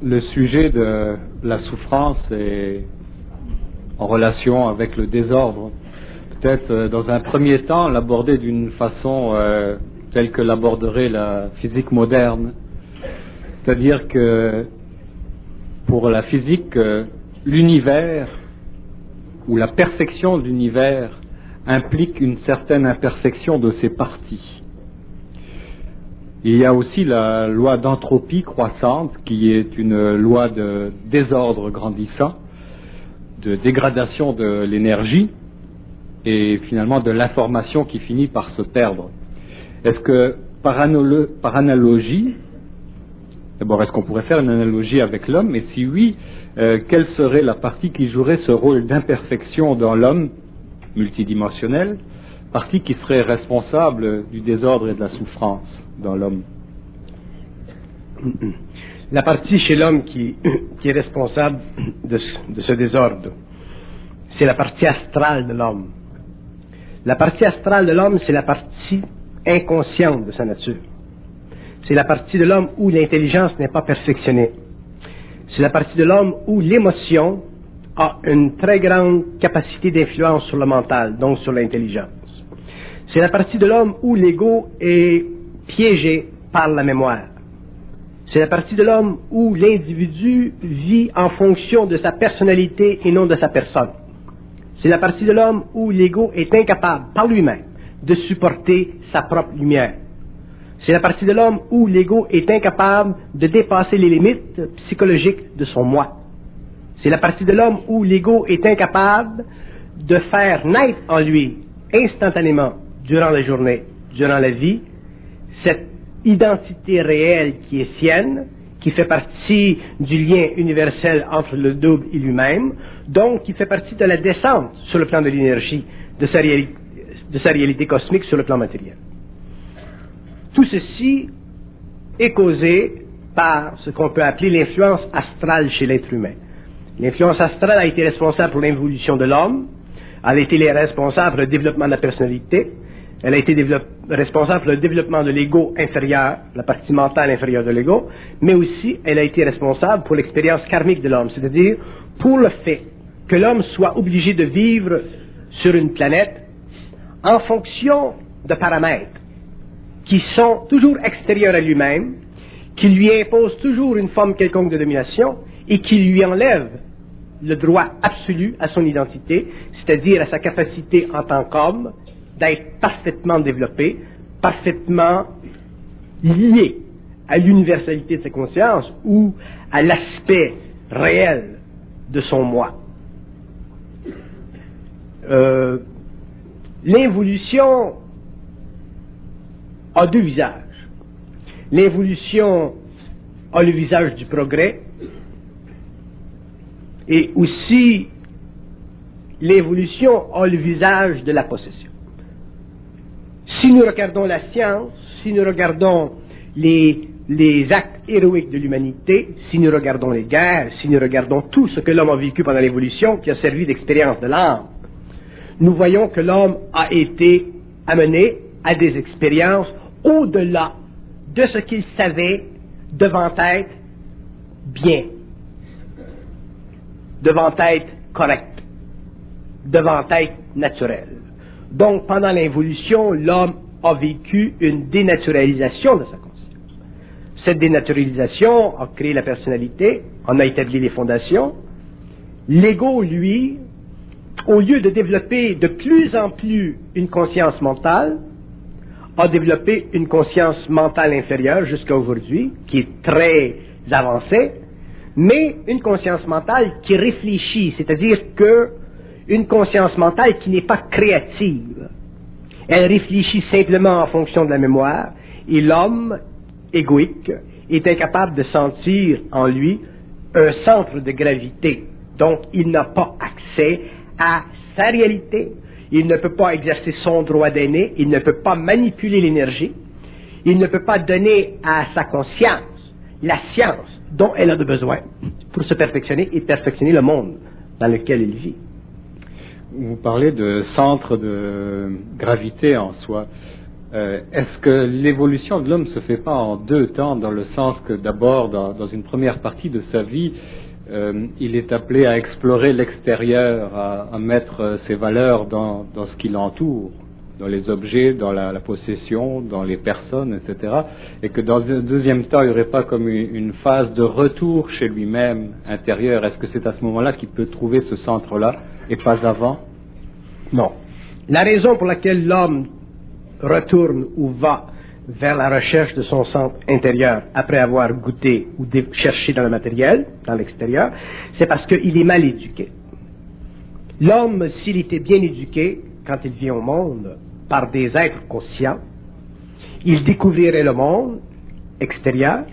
Le sujet de la souffrance est en relation avec le désordre. Peut-être dans un premier temps l'aborder d'une façon telle que l'aborderait la physique moderne. C'est-à-dire que pour la physique, l'univers ou la perfection de l'univers implique une certaine imperfection de ses parties. Il y a aussi la loi d'entropie croissante qui est une loi de désordre grandissant, de dégradation de l'énergie et finalement de l'information qui finit par se perdre. Est-ce que par analogie, d'abord est-ce qu'on pourrait faire une analogie avec l'homme, et si oui, quelle serait la partie qui jouerait ce rôle d'imperfection dans l'homme multidimensionnel, partie qui serait responsable du désordre et de la souffrance dans l'homme? La partie chez l'homme qui est responsable de ce désordre, c'est la partie astrale de l'homme. La partie astrale de l'homme, c'est la partie inconsciente de sa nature. C'est la partie de l'homme où l'intelligence n'est pas perfectionnée. C'est la partie de l'homme où l'émotion a une très grande capacité d'influence sur le mental, donc sur l'intelligence. C'est la partie de l'homme où l'ego est piégé par la mémoire. C'est la partie de l'homme où l'individu vit en fonction de sa personnalité et non de sa personne. C'est la partie de l'homme où l'ego est incapable, par lui-même, de supporter sa propre lumière. C'est la partie de l'homme où l'ego est incapable de dépasser les limites psychologiques de son moi. C'est la partie de l'homme où l'ego est incapable de faire naître en lui, instantanément, durant la journée, durant la vie, cette identité réelle qui est sienne, qui fait partie du lien universel entre le double et lui-même, donc qui fait partie de la descente sur le plan de l'énergie, de sa réalité cosmique sur le plan matériel. Tout ceci est causé par ce qu'on peut appeler l'influence astrale chez l'être humain. L'influence astrale a été responsable pour l'évolution de l'homme, elle a été responsable pour le développement de la personnalité, elle a été responsable pour le développement de l'ego inférieur, la partie mentale inférieure de l'ego, mais aussi elle a été responsable pour l'expérience karmique de l'homme, c'est-à-dire pour le fait que l'homme soit obligé de vivre sur une planète en fonction de paramètres qui sont toujours extérieurs à lui-même, qui lui imposent toujours une forme quelconque de domination et qui lui enlèvent le droit absolu à son identité, c'est-à-dire à sa capacité en tant qu'homme d'être parfaitement développé, parfaitement lié à l'universalité de sa conscience ou à l'aspect réel de son moi. L'involution a deux visages. L'involution a le visage du progrès et aussi l'évolution a le visage de la possession. Si nous regardons la science, si nous regardons les actes héroïques de l'humanité, si nous regardons les guerres, si nous regardons tout ce que l'homme a vécu pendant l'évolution, qui a servi d'expérience de l'âme, nous voyons que l'homme a été amené à des expériences au-delà de ce qu'il savait devant être bien, devant être correct, devant être naturel. Donc, pendant l'évolution, l'homme a vécu une dénaturalisation de sa conscience. Cette dénaturalisation a créé la personnalité, en a établi les fondations. L'ego, lui, au lieu de développer de plus en plus une conscience mentale, a développé une conscience mentale inférieure jusqu'à aujourd'hui, qui est très avancée, mais une conscience mentale qui réfléchit, c'est-à-dire que une conscience mentale qui n'est pas créative. Elle réfléchit simplement en fonction de la mémoire, et l'homme égoïque est incapable de sentir en lui un centre de gravité. Donc, il n'a pas accès à sa réalité, il ne peut pas exercer son droit d'aimer, il ne peut pas manipuler l'énergie, il ne peut pas donner à sa conscience la science dont elle a besoin pour se perfectionner et perfectionner le monde dans lequel il vit. Vous parlez de centre de gravité en soi. Est-ce que l'évolution de l'homme se fait pas en deux temps, dans le sens que d'abord, dans une première partie de sa vie, il est appelé à explorer l'extérieur, à mettre ses valeurs dans ce qui l'entoure, dans les objets, dans la possession, dans les personnes, etc. Et que dans un deuxième temps, il n'y aurait pas comme une phase de retour chez lui-même intérieur. Est-ce que c'est à ce moment-là qu'il peut trouver ce centre-là et pas avant? Non. La raison pour laquelle l'homme retourne ou va vers la recherche de son centre intérieur après avoir goûté ou cherché dans le matériel, dans l'extérieur, c'est parce qu'il est mal éduqué. L'homme, s'il était bien éduqué, quand il vient au monde, par des êtres conscients, il découvrirait le monde extérieur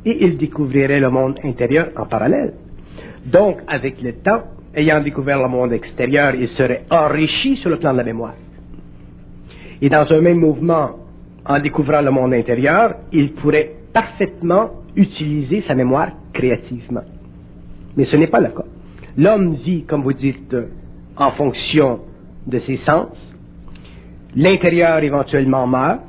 et il découvrirait le monde intérieur en parallèle. Donc, avec le temps, ayant découvert le monde extérieur, il serait enrichi sur le plan de la mémoire. Et dans un même mouvement, en découvrant le monde intérieur, il pourrait parfaitement utiliser sa mémoire créativement. Mais ce n'est pas le cas. L'homme vit, comme vous dites, en fonction de ses sens. L'intérieur éventuellement meurt.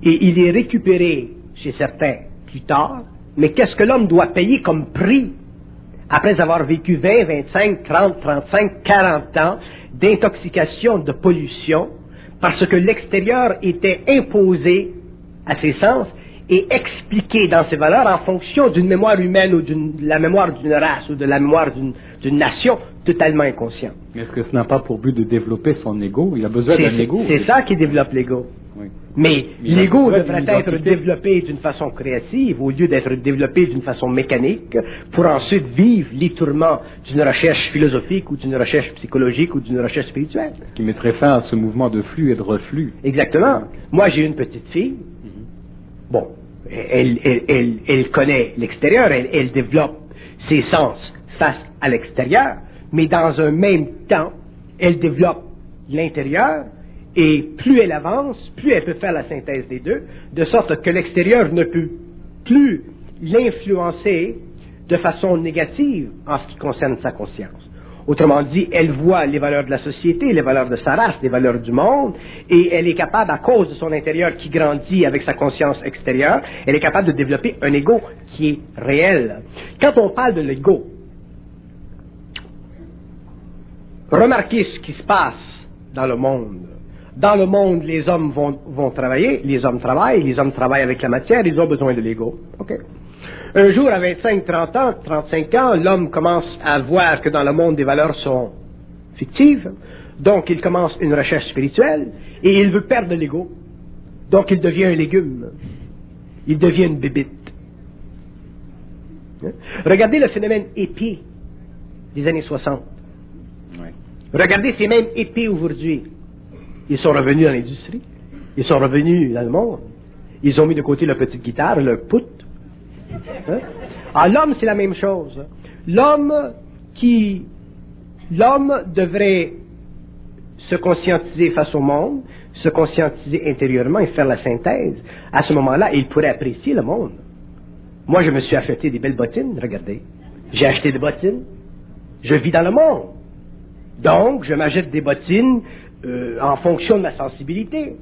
Et il est récupéré chez certains plus tard. Mais qu'est-ce que l'homme doit payer comme prix après avoir vécu 20, 25, 30, 35, 40 ans d'intoxication, de pollution, parce que l'extérieur était imposé à ses sens et expliqué dans ses valeurs en fonction d'une mémoire humaine ou de la mémoire d'une race ou de la mémoire d'une nation totalement inconsciente. Mais est-ce que ce n'a pas pour but de développer son ego? Il a besoin d'un ego. C'est ça qui développe l'ego. Oui. Mais l'ego devrait être développé d'une façon créative au lieu d'être développé d'une façon mécanique pour ensuite vivre les tourments d'une recherche philosophique ou d'une recherche psychologique ou d'une recherche spirituelle. Ce qui mettrait fin à ce mouvement de flux et de reflux. Exactement. Moi, j'ai une petite fille. Bon, elle connaît l'extérieur, elle développe ses sens face à l'extérieur, mais dans un même temps, elle développe l'intérieur. Et plus elle avance, plus elle peut faire la synthèse des deux, de sorte que l'extérieur ne peut plus l'influencer de façon négative en ce qui concerne sa conscience. Autrement dit, elle voit les valeurs de la société, les valeurs de sa race, les valeurs du monde, et elle est capable, à cause de son intérieur qui grandit avec sa conscience extérieure, elle est capable de développer un ego qui est réel. Quand on parle de l'ego, remarquez ce qui se passe dans le monde. Dans le monde, les hommes vont travailler, les hommes travaillent avec la matière, ils ont besoin de l'ego. Okay. Un jour, à 25, 30 ans, 35 ans, l'homme commence à voir que dans le monde, des valeurs sont fictives. Donc, il commence une recherche spirituelle et il veut perdre l'ego. Donc, il devient un légume. Il devient une bébite. Regardez le phénomène épée des années 60. Oui. Regardez ces mêmes épées aujourd'hui. Ils sont revenus dans l'industrie. Ils sont revenus dans le monde. Ils ont mis de côté leur petite guitare, leur poutre. Hein? Ah, l'homme, c'est la même chose. L'homme devrait se conscientiser face au monde, se conscientiser intérieurement et faire la synthèse. À ce moment-là, il pourrait apprécier le monde. Moi, je me suis acheté des belles bottines, regardez. J'ai acheté des bottines. Je vis dans le monde. Donc, je m'achète des bottines en fonction de ma sensibilité.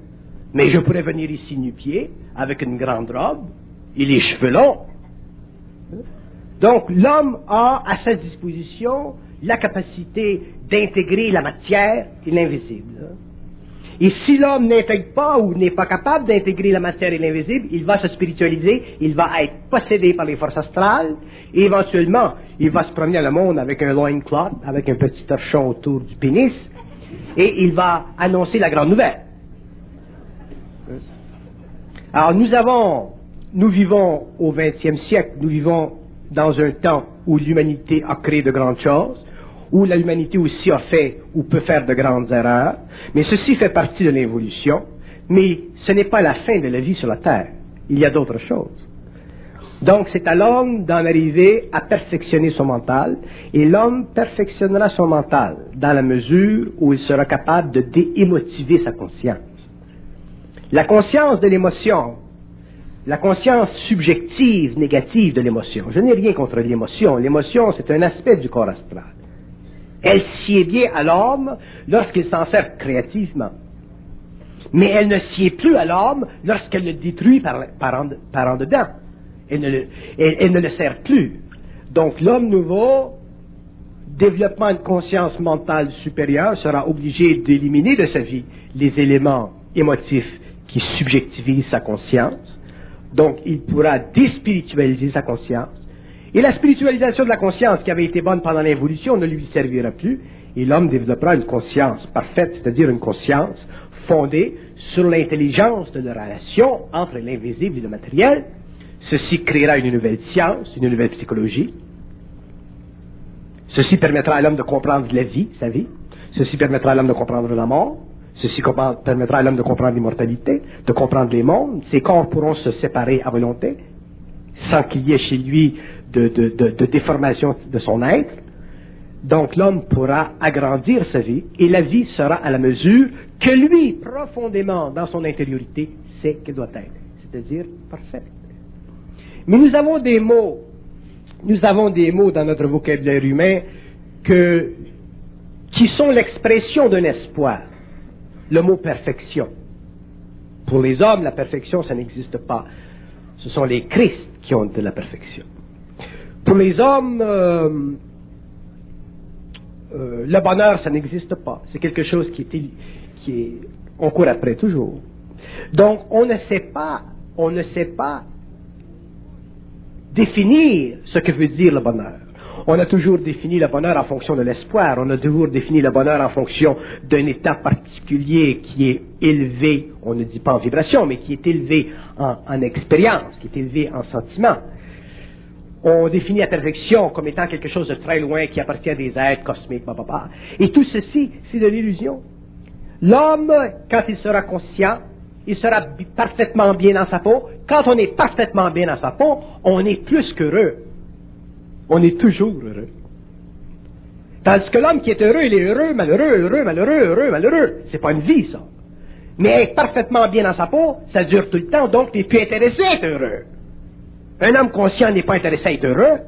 Mais je pourrais venir ici nu-pied, avec une grande robe et les cheveux longs. Donc, l'homme a à sa disposition la capacité d'intégrer la matière et l'invisible. Et si l'homme n'intègre pas ou n'est pas capable d'intégrer la matière et l'invisible, il va se spiritualiser, il va être possédé par les forces astrales, et éventuellement, il va se promener dans le monde avec un loincloth, avec un petit torchon autour du pénis, et il va annoncer la grande nouvelle. Alors nous vivons au XXe siècle, nous vivons dans un temps où l'humanité a créé de grandes choses, où l'humanité aussi a fait ou peut faire de grandes erreurs, mais ceci fait partie de l'évolution, mais ce n'est pas la fin de la vie sur la Terre. Il y a d'autres choses. Donc c'est à l'homme d'en arriver à perfectionner son mental, et l'homme perfectionnera son mental dans la mesure où il sera capable de déémotiver sa conscience. La conscience de l'émotion, la conscience subjective, négative de l'émotion. Je n'ai rien contre l'émotion. L'émotion, c'est un aspect du corps astral. Elle sied bien à l'homme lorsqu'il s'en sert créativement. Mais elle ne sied plus à l'homme lorsqu'elle le détruit par en dedans. Elle ne le sert plus. Donc l'homme nouveau, développement d'une conscience mentale supérieure, sera obligé d'éliminer de sa vie les éléments émotifs qui subjectivisent sa conscience. Donc il pourra déspiritualiser sa conscience. Et la spiritualisation de la conscience qui avait été bonne pendant l'évolution ne lui servira plus. Et l'homme développera une conscience parfaite, c'est-à-dire une conscience fondée sur l'intelligence de la relation entre l'invisible et le matériel. Ceci créera une nouvelle science, une nouvelle psychologie. Ceci permettra à l'homme de comprendre la vie, sa vie. Ceci permettra à l'homme de comprendre la mort. Ceci permettra à l'homme de comprendre l'immortalité, de comprendre les mondes. Ses corps pourront se séparer à volonté, sans qu'il y ait chez lui de déformation de son être. Donc l'homme pourra agrandir sa vie, et la vie sera à la mesure que lui, profondément dans son intériorité, sait qu'elle doit être, c'est-à-dire parfaite. Mais nous avons des mots dans notre vocabulaire humain qui sont l'expression d'un espoir. Le mot perfection. Pour les hommes, la perfection, ça n'existe pas. Ce sont les Christ qui ont de la perfection. Pour les hommes, le bonheur, ça n'existe pas. C'est quelque chose on court après toujours. Donc, on ne sait pas définir ce que veut dire le bonheur. On a toujours défini le bonheur en fonction de l'espoir. On a toujours défini le bonheur en fonction d'un état particulier qui est élevé, on ne dit pas en vibration, mais qui est élevé en expérience, qui est élevé en sentiment. On définit la perfection comme étant quelque chose de très loin qui appartient à des êtres cosmiques, Et tout ceci, c'est de l'illusion. L'homme, quand il sera conscient, il sera parfaitement bien dans sa peau. Quand on est parfaitement bien dans sa peau, on est plus qu'heureux. On est toujours heureux. Tandis que l'homme qui est heureux, il est heureux, malheureux, heureux, malheureux, heureux, malheureux. C'est pas une vie, ça. Mais être parfaitement bien dans sa peau, ça dure tout le temps, donc il n'est plus intéressé à être heureux. Un homme conscient n'est pas intéressé à être heureux,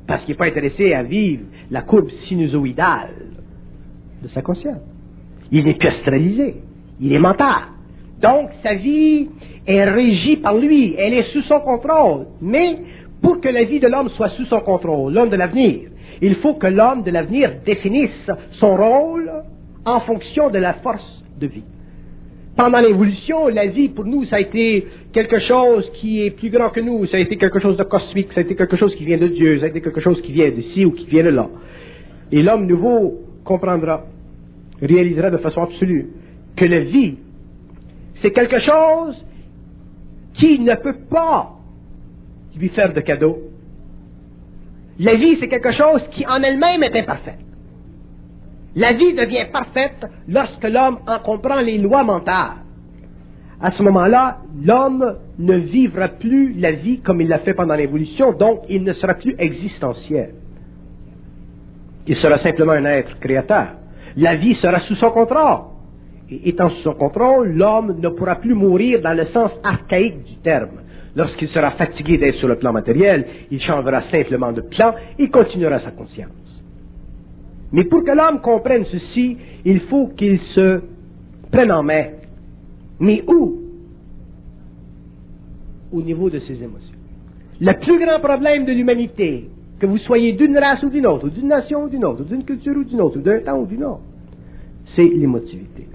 parce qu'il n'est pas intéressé à vivre la courbe sinusoïdale de sa conscience. Il n'est plus astralisé. Il est mental. Donc, sa vie est régie par lui. Elle est sous son contrôle. Mais, pour que la vie de l'homme soit sous son contrôle, l'homme de l'avenir, il faut que l'homme de l'avenir définisse son rôle en fonction de la force de vie. Pendant l'évolution, la vie, pour nous, ça a été quelque chose qui est plus grand que nous. Ça a été quelque chose de cosmique. Ça a été quelque chose qui vient de Dieu. Ça a été quelque chose qui vient d'ici ou qui vient de là. Et l'homme nouveau comprendra, réalisera de façon absolue que la vie, c'est quelque chose qui ne peut pas lui faire de cadeau. La vie, c'est quelque chose qui en elle-même est imparfaite. La vie devient parfaite lorsque l'homme en comprend les lois mentales. À ce moment-là, l'homme ne vivra plus la vie comme il l'a fait pendant l'évolution, donc il ne sera plus existentiel. Il sera simplement un être créateur. La vie sera sous son contrôle. Et étant sous son contrôle, l'homme ne pourra plus mourir dans le sens archaïque du terme. Lorsqu'il sera fatigué d'être sur le plan matériel, il changera simplement de plan et continuera sa conscience. Mais pour que l'homme comprenne ceci, il faut qu'il se prenne en main. Mais où? Au niveau de ses émotions. Le plus grand problème de l'humanité, que vous soyez d'une race ou d'une autre, ou d'une nation ou d'une autre, ou d'une culture ou d'une autre, ou d'un temps ou d'une autre, c'est l'émotivité.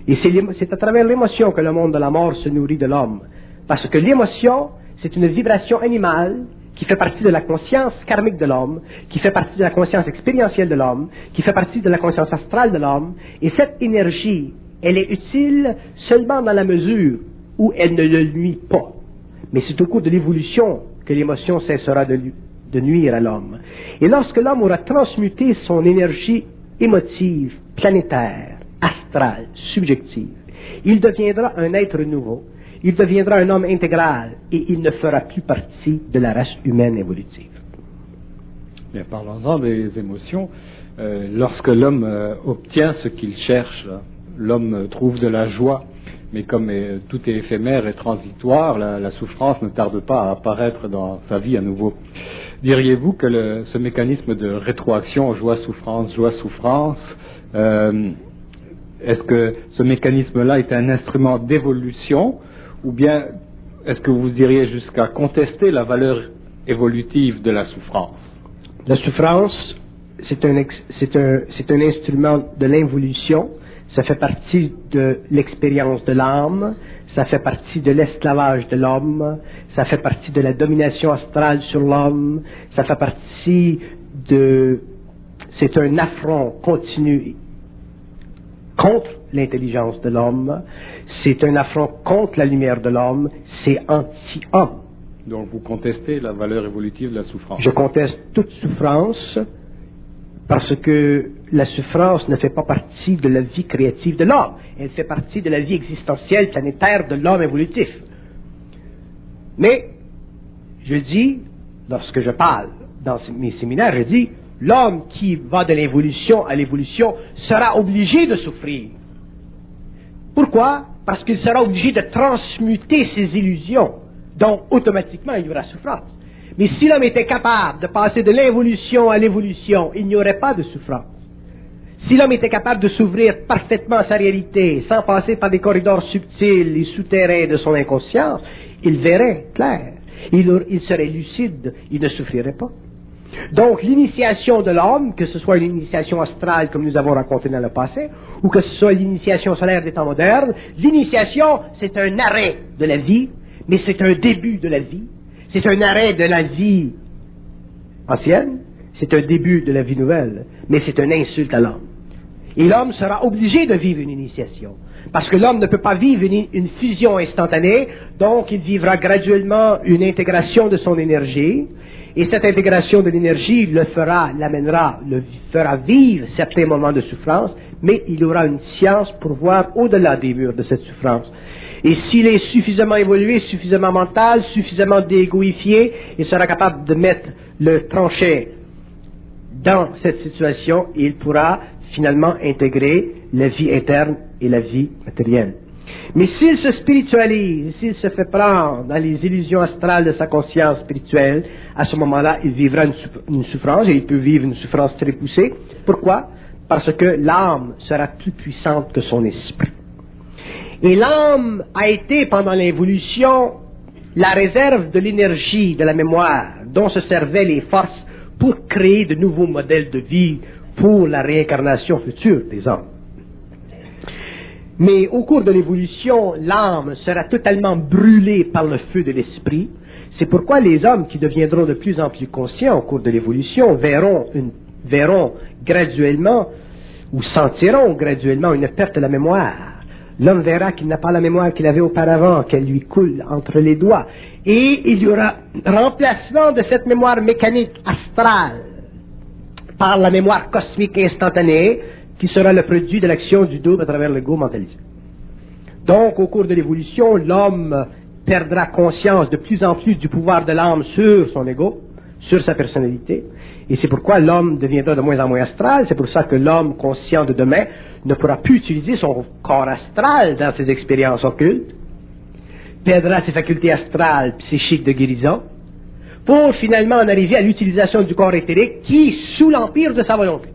Et c'est à travers l'émotion que le monde de la mort se nourrit de l'homme. Parce que l'émotion, c'est une vibration animale qui fait partie de la conscience karmique de l'homme, qui fait partie de la conscience expérientielle de l'homme, qui fait partie de la conscience astrale de l'homme. Et cette énergie, elle est utile seulement dans la mesure où elle ne le nuit pas. Mais c'est au cours de l'évolution que l'émotion cessera de nuire à l'homme. Et lorsque l'homme aura transmuté son énergie émotive, planétaire, astrale, subjective, il deviendra un être nouveau, il deviendra un homme intégral et il ne fera plus partie de la race humaine évolutive. Bien, parlons-en des émotions. Lorsque l'homme obtient ce qu'il cherche, l'homme trouve de la joie, mais comme tout est éphémère et transitoire, la souffrance ne tarde pas à apparaître dans sa vie à nouveau. Diriez-vous que ce mécanisme de rétroaction joie-souffrance Est-ce que ce mécanisme-là est un instrument d'évolution, ou bien est-ce que vous iriez jusqu'à contester la valeur évolutive de la souffrance? La souffrance, c'est un instrument de l'involution. Ça fait partie de l'expérience de l'âme, ça fait partie de l'esclavage de l'homme, ça fait partie de la domination astrale sur l'homme, ça fait partie de... C'est un affront continu contre l'intelligence de l'homme, c'est un affront contre la lumière de l'homme, c'est anti-homme. Donc vous contestez la valeur évolutive de la souffrance? Je conteste toute souffrance parce que la souffrance ne fait pas partie de la vie créative de l'homme. Elle fait partie de la vie existentielle planétaire de l'homme évolutif. Mais, je dis, lorsque je parle dans mes séminaires, je dis, l'homme qui va de l'involution à l'évolution sera obligé de souffrir. Pourquoi? Parce qu'il sera obligé de transmuter ses illusions. Donc, automatiquement, il y aura souffrance. Mais si l'homme était capable de passer de l'involution à l'évolution, il n'y aurait pas de souffrance. Si l'homme était capable de s'ouvrir parfaitement à sa réalité, sans passer par des corridors subtils et souterrains de son inconscience, il verrait clair. Il serait lucide, il ne souffrirait pas. Donc, l'initiation de l'homme, que ce soit une initiation astrale comme nous avons raconté dans le passé, ou que ce soit l'initiation solaire des temps modernes, l'initiation, c'est un arrêt de la vie, mais c'est un début de la vie. C'est un arrêt de la vie ancienne, c'est un début de la vie nouvelle, mais c'est une insulte à l'homme. Et l'homme sera obligé de vivre une initiation, parce que l'homme ne peut pas vivre une fusion instantanée, donc il vivra graduellement une intégration de son énergie, et cette intégration de l'énergie l'amènera, le fera vivre certains moments de souffrance, mais il aura une science pour voir au-delà des murs de cette souffrance. Et s'il est suffisamment évolué, suffisamment mental, suffisamment déégoïfié, il sera capable de mettre le tranchet dans cette situation et il pourra finalement intégrer la vie interne et la vie matérielle. Mais s'il se spiritualise, s'il se fait prendre dans les illusions astrales de sa conscience spirituelle, à ce moment-là, il vivra une souffrance, et il peut vivre une souffrance très poussée. Pourquoi? Parce que l'âme sera plus puissante que son esprit. Et l'âme a été, pendant l'évolution, la réserve de l'énergie, de la mémoire, dont se servaient les forces pour créer de nouveaux modèles de vie pour la réincarnation future des hommes. Mais au cours de l'évolution, l'âme sera totalement brûlée par le feu de l'esprit. C'est pourquoi les hommes qui deviendront de plus en plus conscients au cours de l'évolution verront graduellement ou sentiront graduellement une perte de la mémoire. L'homme verra qu'il n'a pas la mémoire qu'il avait auparavant, qu'elle lui coule entre les doigts. Et il y aura remplacement de cette mémoire mécanique astrale par la mémoire cosmique instantanée qui sera le produit de l'action du double à travers l'ego mentalisé. Donc, au cours de l'évolution, l'homme perdra conscience de plus en plus du pouvoir de l'âme sur son ego, sur sa personnalité. Et c'est pourquoi l'homme deviendra de moins en moins astral. C'est pour ça que l'homme conscient de demain ne pourra plus utiliser son corps astral dans ses expériences occultes, perdra ses facultés astrales, psychiques de guérison, pour finalement en arriver à l'utilisation du corps éthérique qui est sous l'empire de sa volonté,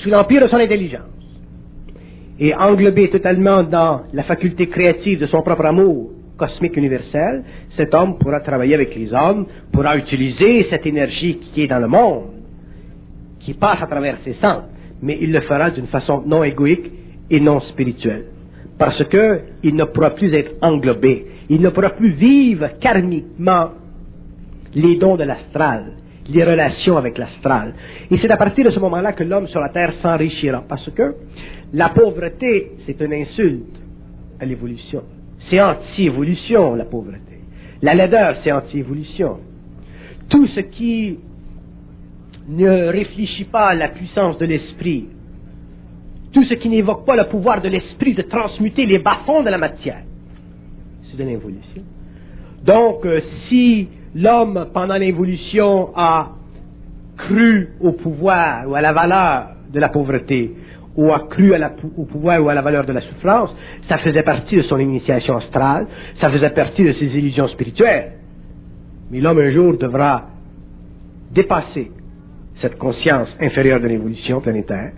sous l'empire de son intelligence. Et englobé totalement dans la faculté créative de son propre amour cosmique universel, cet homme pourra travailler avec les hommes, pourra utiliser cette énergie qui est dans le monde, qui passe à travers ses sens, mais il le fera d'une façon non égoïque et non spirituelle. Parce que il ne pourra plus être englobé, il ne pourra plus vivre karmiquement les dons de l'astral, les relations avec l'astral. Et c'est à partir de ce moment-là que l'homme sur la terre s'enrichira, parce que la pauvreté, c'est une insulte à l'évolution. C'est anti-évolution, la pauvreté. La laideur, c'est anti-évolution. Tout ce qui ne réfléchit pas à la puissance de l'esprit, tout ce qui n'évoque pas le pouvoir de l'esprit de transmuter les bas-fonds de la matière, c'est de l'évolution. Donc, si l'homme, pendant l'évolution, a cru au pouvoir ou à la valeur de la pauvreté, ou a cru au pouvoir ou à la valeur de la souffrance, ça faisait partie de son initiation astrale, ça faisait partie de ses illusions spirituelles. Mais l'homme un jour devra dépasser cette conscience inférieure de l'évolution planétaire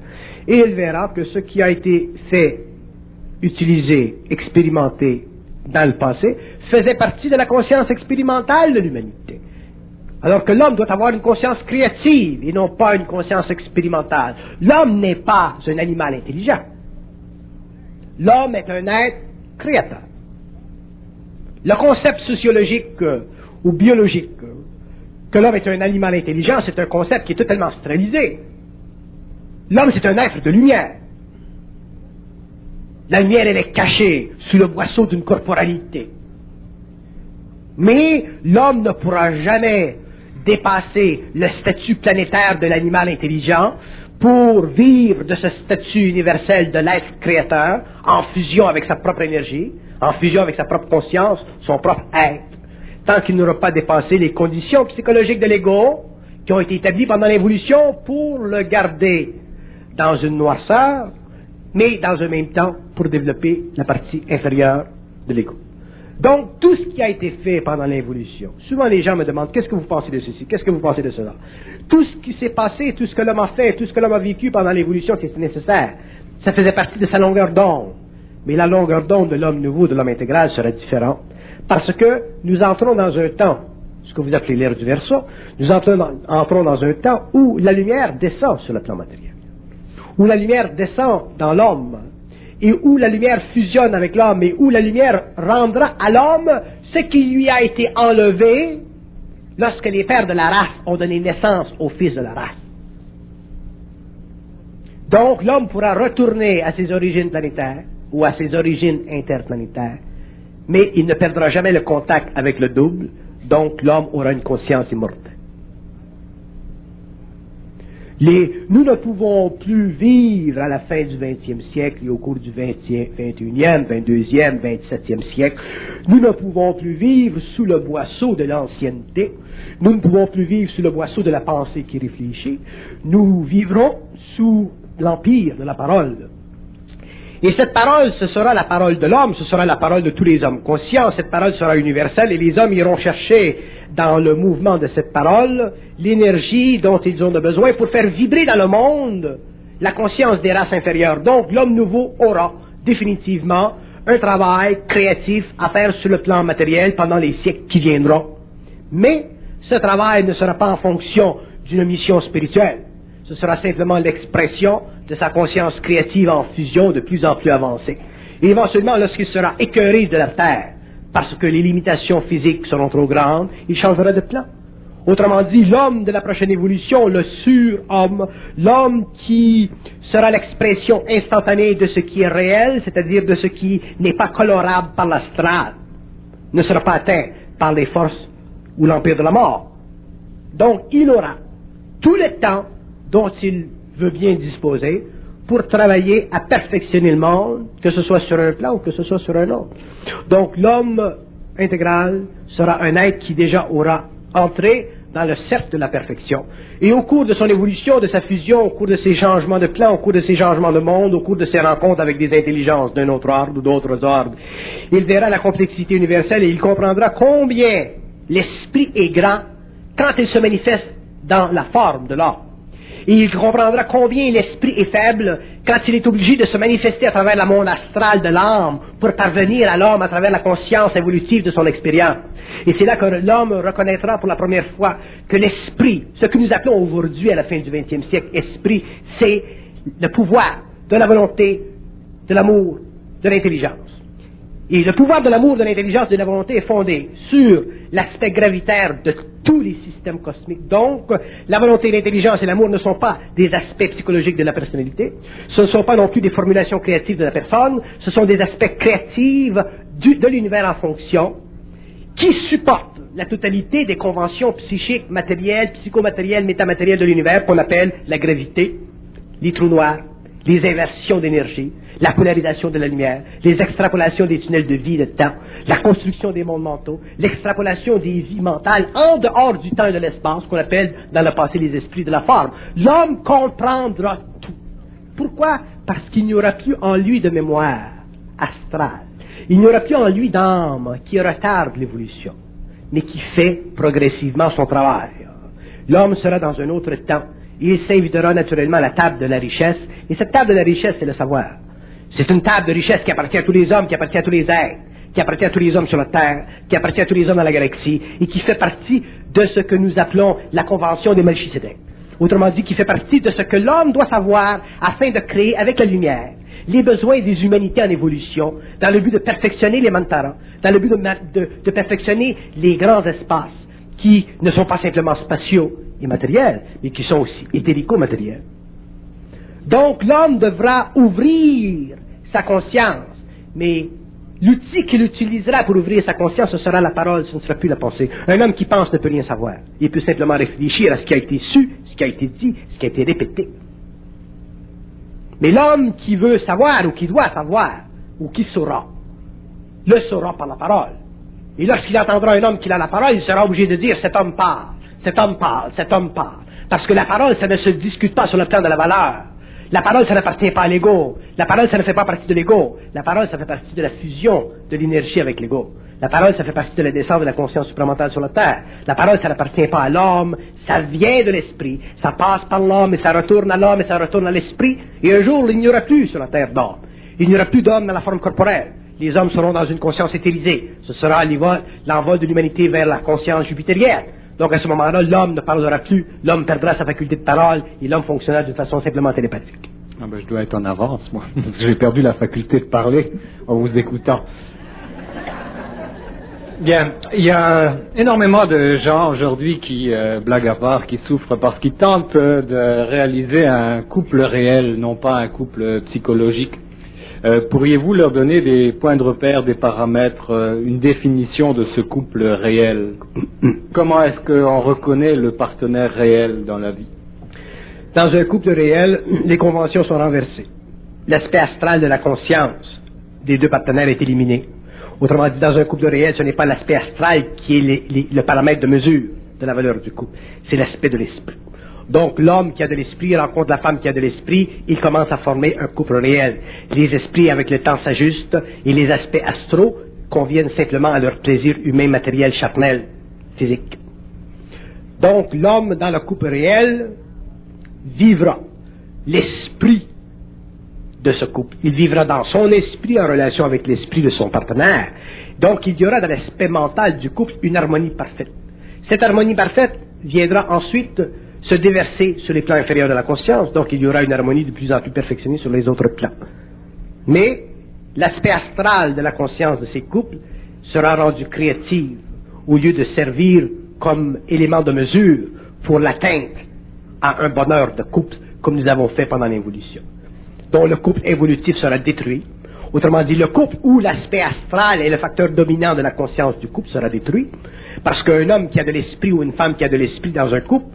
et il verra que ce qui a été fait, utilisé, expérimenté dans le passé, faisait partie de la conscience expérimentale de l'humanité. Alors que l'homme doit avoir une conscience créative et non pas une conscience expérimentale. L'homme n'est pas un animal intelligent. L'homme est un être créateur. Le concept sociologique ou biologique que l'homme est un animal intelligent, c'est un concept qui est totalement astralisé. L'homme, c'est un être de lumière. La lumière, elle est cachée sous le boisseau d'une corporalité. Mais l'homme ne pourra jamais dépasser le statut planétaire de l'animal intelligent pour vivre de ce statut universel de l'être créateur en fusion avec sa propre énergie, en fusion avec sa propre conscience, son propre être, tant qu'il n'aura pas dépassé les conditions psychologiques de l'ego qui ont été établies pendant l'évolution pour le garder dans une noirceur, mais dans un même temps pour développer la partie inférieure de l'ego. Donc, tout ce qui a été fait pendant l'évolution, souvent les gens me demandent, qu'est-ce que vous pensez de ceci, qu'est-ce que vous pensez de cela? Tout ce qui s'est passé, tout ce que l'homme a fait, tout ce que l'homme a vécu pendant l'évolution qui était nécessaire, ça faisait partie de sa longueur d'onde. Mais la longueur d'onde de l'homme nouveau, de l'homme intégral, serait différente. Parce que nous entrons dans un temps, ce que vous appelez l'ère du Verseau, nous entrons dans un temps où la lumière descend sur le plan matériel, où la lumière descend dans l'homme, et où la lumière fusionne avec l'homme, et où la lumière rendra à l'homme ce qui lui a été enlevé lorsque les pères de la race ont donné naissance aux fils de la race. Donc l'homme pourra retourner à ses origines planétaires, ou à ses origines interplanétaires, mais il ne perdra jamais le contact avec le double, donc l'homme aura une conscience immortelle. Nous ne pouvons plus vivre à la fin du XXe siècle et au cours du XXIe, XXIe, XXVIIe siècle. Nous ne pouvons plus vivre sous le boisseau de l'ancienneté. Nous ne pouvons plus vivre sous le boisseau de la pensée qui réfléchit. Nous vivrons sous l'empire de la parole. Et cette parole, ce sera la parole de l'homme, ce sera la parole de tous les hommes conscients. Cette parole sera universelle et les hommes iront chercher dans le mouvement de cette parole l'énergie dont ils ont besoin pour faire vibrer dans le monde la conscience des races inférieures. Donc l'homme nouveau aura définitivement un travail créatif à faire sur le plan matériel pendant les siècles qui viendront. Mais ce travail ne sera pas en fonction d'une mission spirituelle. Ce sera simplement l'expression de sa conscience créative en fusion de plus en plus avancée. Et éventuellement, lorsqu'il sera écœuré de la terre, parce que les limitations physiques seront trop grandes, il changera de plan. Autrement dit, l'homme de la prochaine évolution, le surhomme, l'homme qui sera l'expression instantanée de ce qui est réel, c'est-à-dire de ce qui n'est pas colorable par l'astral, ne sera pas atteint par les forces ou l'empire de la mort. Donc, il aura tout le temps dont il veut bien disposer pour travailler à perfectionner le monde, que ce soit sur un plan ou que ce soit sur un autre. Donc l'homme intégral sera un être qui déjà aura entré dans le cercle de la perfection. Et au cours de son évolution, de sa fusion, au cours de ses changements de plan, au cours de ses changements de monde, au cours de ses rencontres avec des intelligences d'un autre ordre ou d'autres ordres, il verra la complexité universelle et il comprendra combien l'esprit est grand quand il se manifeste dans la forme de l'homme. Et il comprendra combien l'esprit est faible quand il est obligé de se manifester à travers le monde astral de l'âme pour parvenir à l'homme à travers la conscience évolutive de son expérience. Et c'est là que l'homme reconnaîtra pour la première fois que l'esprit, ce que nous appelons aujourd'hui à la fin du XXe siècle, esprit, c'est le pouvoir de la volonté, de l'amour, de l'intelligence. Et le pouvoir de l'amour, de l'intelligence et de la volonté est fondé sur l'aspect gravitaire de tous les systèmes cosmiques. Donc, la volonté, l'intelligence et l'amour ne sont pas des aspects psychologiques de la personnalité. Ce ne sont pas non plus des formulations créatives de la personne. Ce sont des aspects créatifs de l'univers en fonction qui supportent la totalité des conventions psychiques, matérielles, psychomatérielles, métamatérielles de l'univers qu'on appelle la gravité, les trous noirs, les inversions d'énergie, la polarisation de la lumière, les extrapolations des tunnels de vie et de temps, la construction des mondes mentaux, l'extrapolation des vies mentales en dehors du temps et de l'espace, qu'on appelle dans le passé les esprits de la forme. L'homme comprendra tout. Pourquoi? Parce qu'il n'y aura plus en lui de mémoire astrale. Il n'y aura plus en lui d'âme qui retarde l'évolution, mais qui fait progressivement son travail. L'homme sera dans un autre temps. Il s'invitera naturellement à la table de la richesse Et cette table de la richesse, c'est le savoir. C'est une table de richesse qui appartient à tous les hommes, qui appartient à tous les êtres, qui appartient à tous les hommes sur la Terre, qui appartient à tous les hommes dans la galaxie, et qui fait partie de ce que nous appelons la convention des Melchisédek. Autrement dit, qui fait partie de ce que l'homme doit savoir afin de créer avec la lumière les besoins des humanités en évolution, dans le but de perfectionner les mantaras, dans le but de perfectionner les grands espaces, qui ne sont pas simplement spatiaux et matériels, mais qui sont aussi éthérico-matériels. Donc l'homme devra ouvrir sa conscience, mais l'outil qu'il utilisera pour ouvrir sa conscience, ce sera la parole, ce ne sera plus la pensée. Un homme qui pense ne peut rien savoir. Il peut simplement réfléchir à ce qui a été su, ce qui a été dit, ce qui a été répété. Mais l'homme qui veut savoir, ou qui doit savoir, ou qui saura, le saura par la parole. Et lorsqu'il entendra un homme qui a la parole, il sera obligé de dire « cet homme parle, cet homme parle, cet homme parle ». Parce que la parole, ça ne se discute pas sur le plan de la valeur. La parole, ça n'appartient pas à l'ego. La parole, ça ne fait pas partie de l'ego. La parole, ça fait partie de la fusion de l'énergie avec l'ego. La parole, ça fait partie de la descente de la conscience supramentale sur la terre. La parole, ça n'appartient pas à l'homme. Ça vient de l'esprit. Ça passe par l'homme et ça retourne à l'homme et ça retourne à l'esprit. Et un jour, il n'y aura plus sur la terre d'homme. Il n'y aura plus d'homme dans la forme corporelle. Les hommes seront dans une conscience éthérisée. Ce sera l'envol de l'humanité vers la conscience jupitérienne. Donc à ce moment-là, l'homme ne parlera plus, l'homme perdra sa faculté de parole et l'homme fonctionnera d'une façon simplement télépathique. Ah ben, je dois être en avance, moi. J'ai perdu la faculté de parler en vous écoutant. Bien, il y a énormément de gens aujourd'hui qui, blague à part, qui souffrent parce qu'ils tentent de réaliser un couple réel, non pas un couple psychologique. Pourriez-vous leur donner des points de repère, des paramètres, une définition de ce couple réel? Comment est-ce qu'on reconnaît le partenaire réel dans la vie? Dans un couple réel, les conventions sont renversées. L'aspect astral de la conscience des deux partenaires est éliminé. Autrement dit, dans un couple réel, ce n'est pas l'aspect astral qui est le paramètre de mesure de la valeur du couple, c'est l'aspect de l'esprit. Donc l'homme qui a de l'esprit rencontre la femme qui a de l'esprit, il commence à former un couple réel. Les esprits avec le temps s'ajustent et les aspects astraux conviennent simplement à leur plaisir humain, matériel, charnel, physique. Donc l'homme dans le couple réel vivra l'esprit de ce couple. Il vivra dans son esprit en relation avec l'esprit de son partenaire. Donc il y aura dans l'aspect mental du couple une harmonie parfaite. Cette harmonie parfaite viendra ensuite se déverser sur les plans inférieurs de la conscience, donc il y aura une harmonie de plus en plus perfectionnée sur les autres plans. Mais l'aspect astral de la conscience de ces couples sera rendu créatif au lieu de servir comme élément de mesure pour l'atteinte à un bonheur de couple comme nous avons fait pendant l'évolution. Donc le couple évolutif sera détruit. Autrement dit, le couple où l'aspect astral est le facteur dominant de la conscience du couple sera détruit, parce qu'un homme qui a de l'esprit ou une femme qui a de l'esprit dans un couple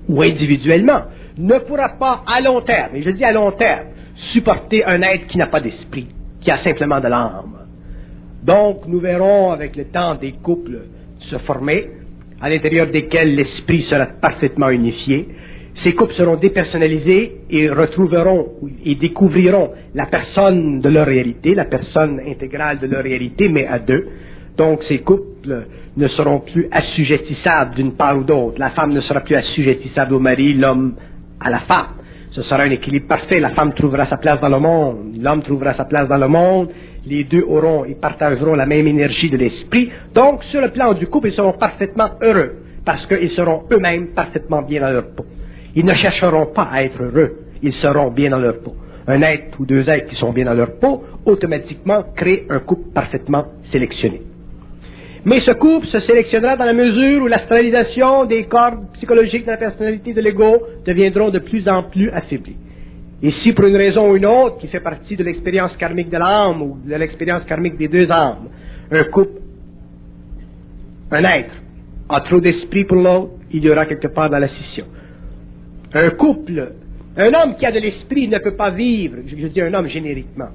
ou individuellement ne pourra pas à long terme, et je dis à long terme, supporter un être qui n'a pas d'esprit, qui a simplement de l'âme. Donc nous verrons avec le temps des couples se former, à l'intérieur desquels l'esprit sera parfaitement unifié. Ces couples seront dépersonnalisés et retrouveront et découvriront la personne de leur réalité, la personne intégrale de leur réalité, mais à deux. Donc ces couples ne seront plus assujettissables d'une part ou d'autre. La femme ne sera plus assujettissable au mari, l'homme à la femme. Ce sera un équilibre parfait. La femme trouvera sa place dans le monde, l'homme trouvera sa place dans le monde. Les deux auront et partageront la même énergie de l'esprit. Donc sur le plan du couple, ils seront parfaitement heureux parce qu'ils seront eux-mêmes parfaitement bien dans leur peau. Ils ne chercheront pas à être heureux, ils seront bien dans leur peau. Un être ou deux êtres qui sont bien dans leur peau, automatiquement créent un couple parfaitement sélectionné. Mais ce couple se sélectionnera dans la mesure où l'astralisation des cordes psychologiques de la personnalité de l'ego deviendront de plus en plus affaiblies. Et si pour une raison ou une autre, qui fait partie de l'expérience karmique de l'âme ou de l'expérience karmique des deux âmes, un couple, un être, a trop d'esprit pour l'autre, il y aura quelque part dans la scission. Un couple, un homme qui a de l'esprit ne peut pas vivre, je dis un homme génériquement,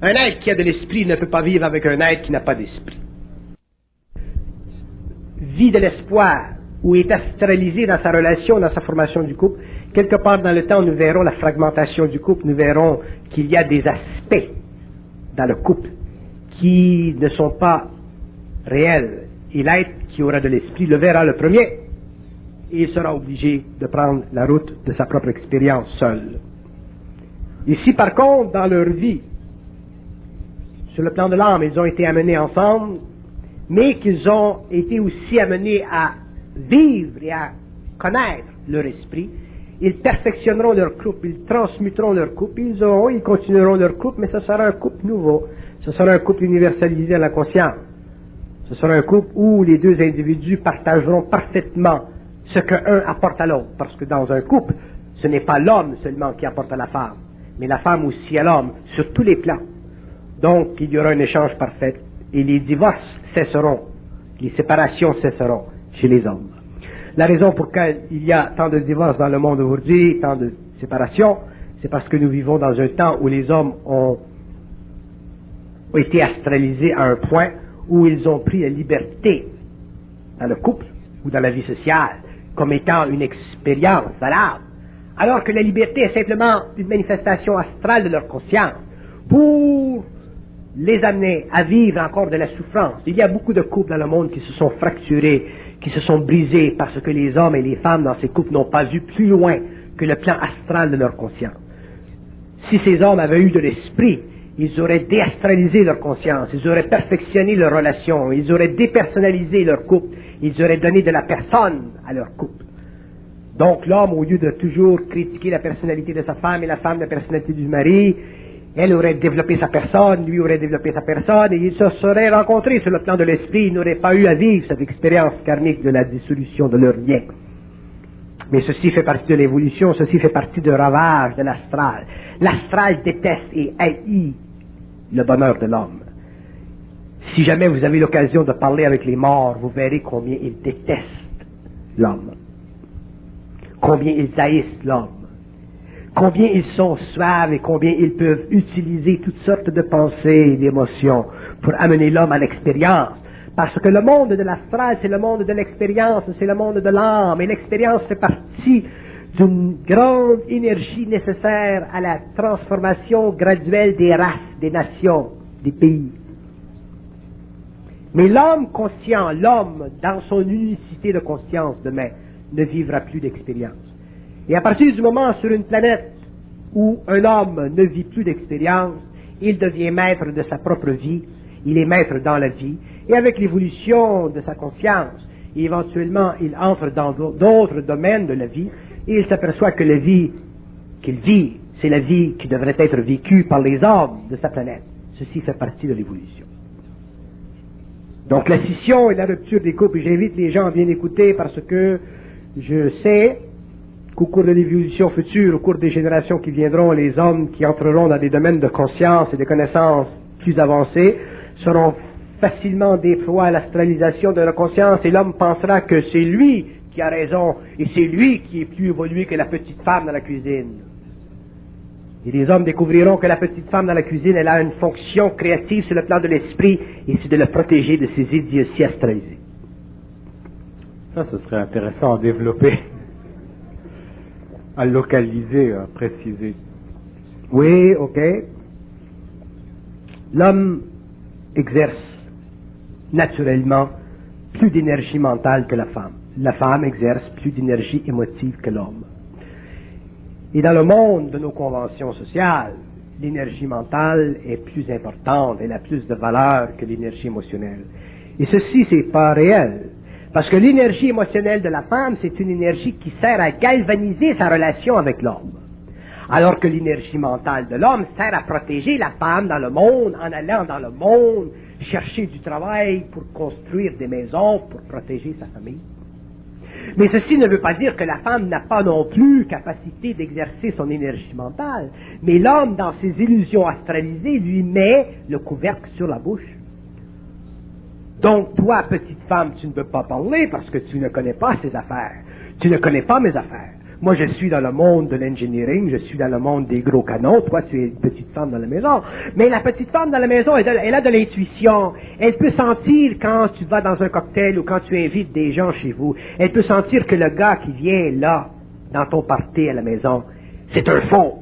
un être qui a de l'esprit ne peut pas vivre avec un être qui n'a pas d'esprit. Vit de l'espoir, ou est astralisé dans sa relation, dans sa formation du couple, quelque part dans le temps, nous verrons la fragmentation du couple, nous verrons qu'il y a des aspects dans le couple qui ne sont pas réels. Et l'être qui aura de l'esprit le verra le premier, et il sera obligé de prendre la route de sa propre expérience seul. Ici, par contre, dans leur vie, sur le plan de l'âme, ils ont été amenés ensemble, mais qu'ils ont été aussi amenés à vivre et à connaître leur esprit. Ils perfectionneront leur couple, ils transmuteront leur couple, ils continueront leur couple, mais ce sera un couple nouveau. Ce sera un couple universalisé à la conscience. Ce sera un couple où les deux individus partageront parfaitement ce qu'un apporte à l'autre. Parce que dans un couple, ce n'est pas l'homme seulement qui apporte à la femme, mais la femme aussi à l'homme, sur tous les plans. Donc, il y aura un échange parfait, et les divorces cesseront, les séparations cesseront chez les hommes. La raison pour laquelle il y a tant de divorces dans le monde aujourd'hui, tant de séparations, c'est parce que nous vivons dans un temps où les hommes ont été astralisés à un point où ils ont pris la liberté dans le couple ou dans la vie sociale comme étant une expérience valable, alors que la liberté est simplement une manifestation astrale de leur conscience pour les amener à vivre encore de la souffrance. Il y a beaucoup de couples dans le monde qui se sont fracturés, qui se sont brisés parce que les hommes et les femmes dans ces couples n'ont pas vu plus loin que le plan astral de leur conscience. Si ces hommes avaient eu de l'esprit, ils auraient déastralisé leur conscience, ils auraient perfectionné leur relation, ils auraient dépersonnalisé leur couple, ils auraient donné de la personne à leur couple. Donc l'homme, au lieu de toujours critiquer la personnalité de sa femme et la femme la personnalité du mari, elle aurait développé sa personne, lui aurait développé sa personne, et ils se seraient rencontrés sur le plan de l'esprit, ils n'auraient pas eu à vivre cette expérience karmique de la dissolution de leur lien. Mais ceci fait partie de l'évolution, ceci fait partie du ravage de l'astral. L'astral déteste et haït le bonheur de l'homme. Si jamais vous avez l'occasion de parler avec les morts, vous verrez combien ils détestent l'homme, combien ils haïssent l'homme, combien ils sont suaves et combien ils peuvent utiliser toutes sortes de pensées et d'émotions pour amener l'homme à l'expérience. Parce que le monde de l'astral, c'est le monde de l'expérience, c'est le monde de l'âme, et l'expérience fait partie d'une grande énergie nécessaire à la transformation graduelle des races, des nations, des pays. Mais l'homme conscient, l'homme dans son unicité de conscience demain, ne vivra plus d'expérience. Et à partir du moment sur une planète où un homme ne vit plus d'expérience, il devient maître de sa propre vie, il est maître dans la vie, et avec l'évolution de sa conscience, éventuellement il entre dans d'autres domaines de la vie, et il s'aperçoit que la vie qu'il vit, c'est la vie qui devrait être vécue par les hommes de sa planète. Ceci fait partie de l'évolution. Donc la scission et la rupture des couples, j'invite les gens à bien écouter parce que je sais qu'au cours de l'évolution future, au cours des générations qui viendront, les hommes qui entreront dans des domaines de conscience et de connaissances plus avancés seront facilement des proies à l'astralisation de la conscience et l'homme pensera que c'est lui qui a raison et c'est lui qui est plus évolué que la petite femme dans la cuisine. Et les hommes découvriront que la petite femme dans la cuisine, elle a une fonction créative sur le plan de l'esprit et c'est de la protéger de ses idioties astralisées. Ça, ce serait intéressant à développer, à localiser, à préciser. Oui, ok. L'homme exerce naturellement plus d'énergie mentale que la femme. La femme exerce plus d'énergie émotive que l'homme. Et dans le monde de nos conventions sociales, l'énergie mentale est plus importante, elle a plus de valeur que l'énergie émotionnelle. Et ceci, c'est pas réel. Parce que l'énergie émotionnelle de la femme, c'est une énergie qui sert à galvaniser sa relation avec l'homme. Alors que l'énergie mentale de l'homme sert à protéger la femme dans le monde, en allant dans le monde, chercher du travail pour construire des maisons, pour protéger sa famille. Mais ceci ne veut pas dire que la femme n'a pas non plus capacité d'exercer son énergie mentale. Mais l'homme, dans ses illusions astralisées, lui met le couvercle sur la bouche. Donc, toi, petite femme, tu ne peux pas parler parce que tu ne connais pas ses affaires. Tu ne connais pas mes affaires. Moi, je suis dans le monde de l'engineering, je suis dans le monde des gros canons. Toi, tu es une petite femme dans la maison. Mais la petite femme dans la maison, elle a de l'intuition. Elle peut sentir quand tu vas dans un cocktail ou quand tu invites des gens chez vous. Elle peut sentir que le gars qui vient là, dans ton party à la maison, c'est un faux.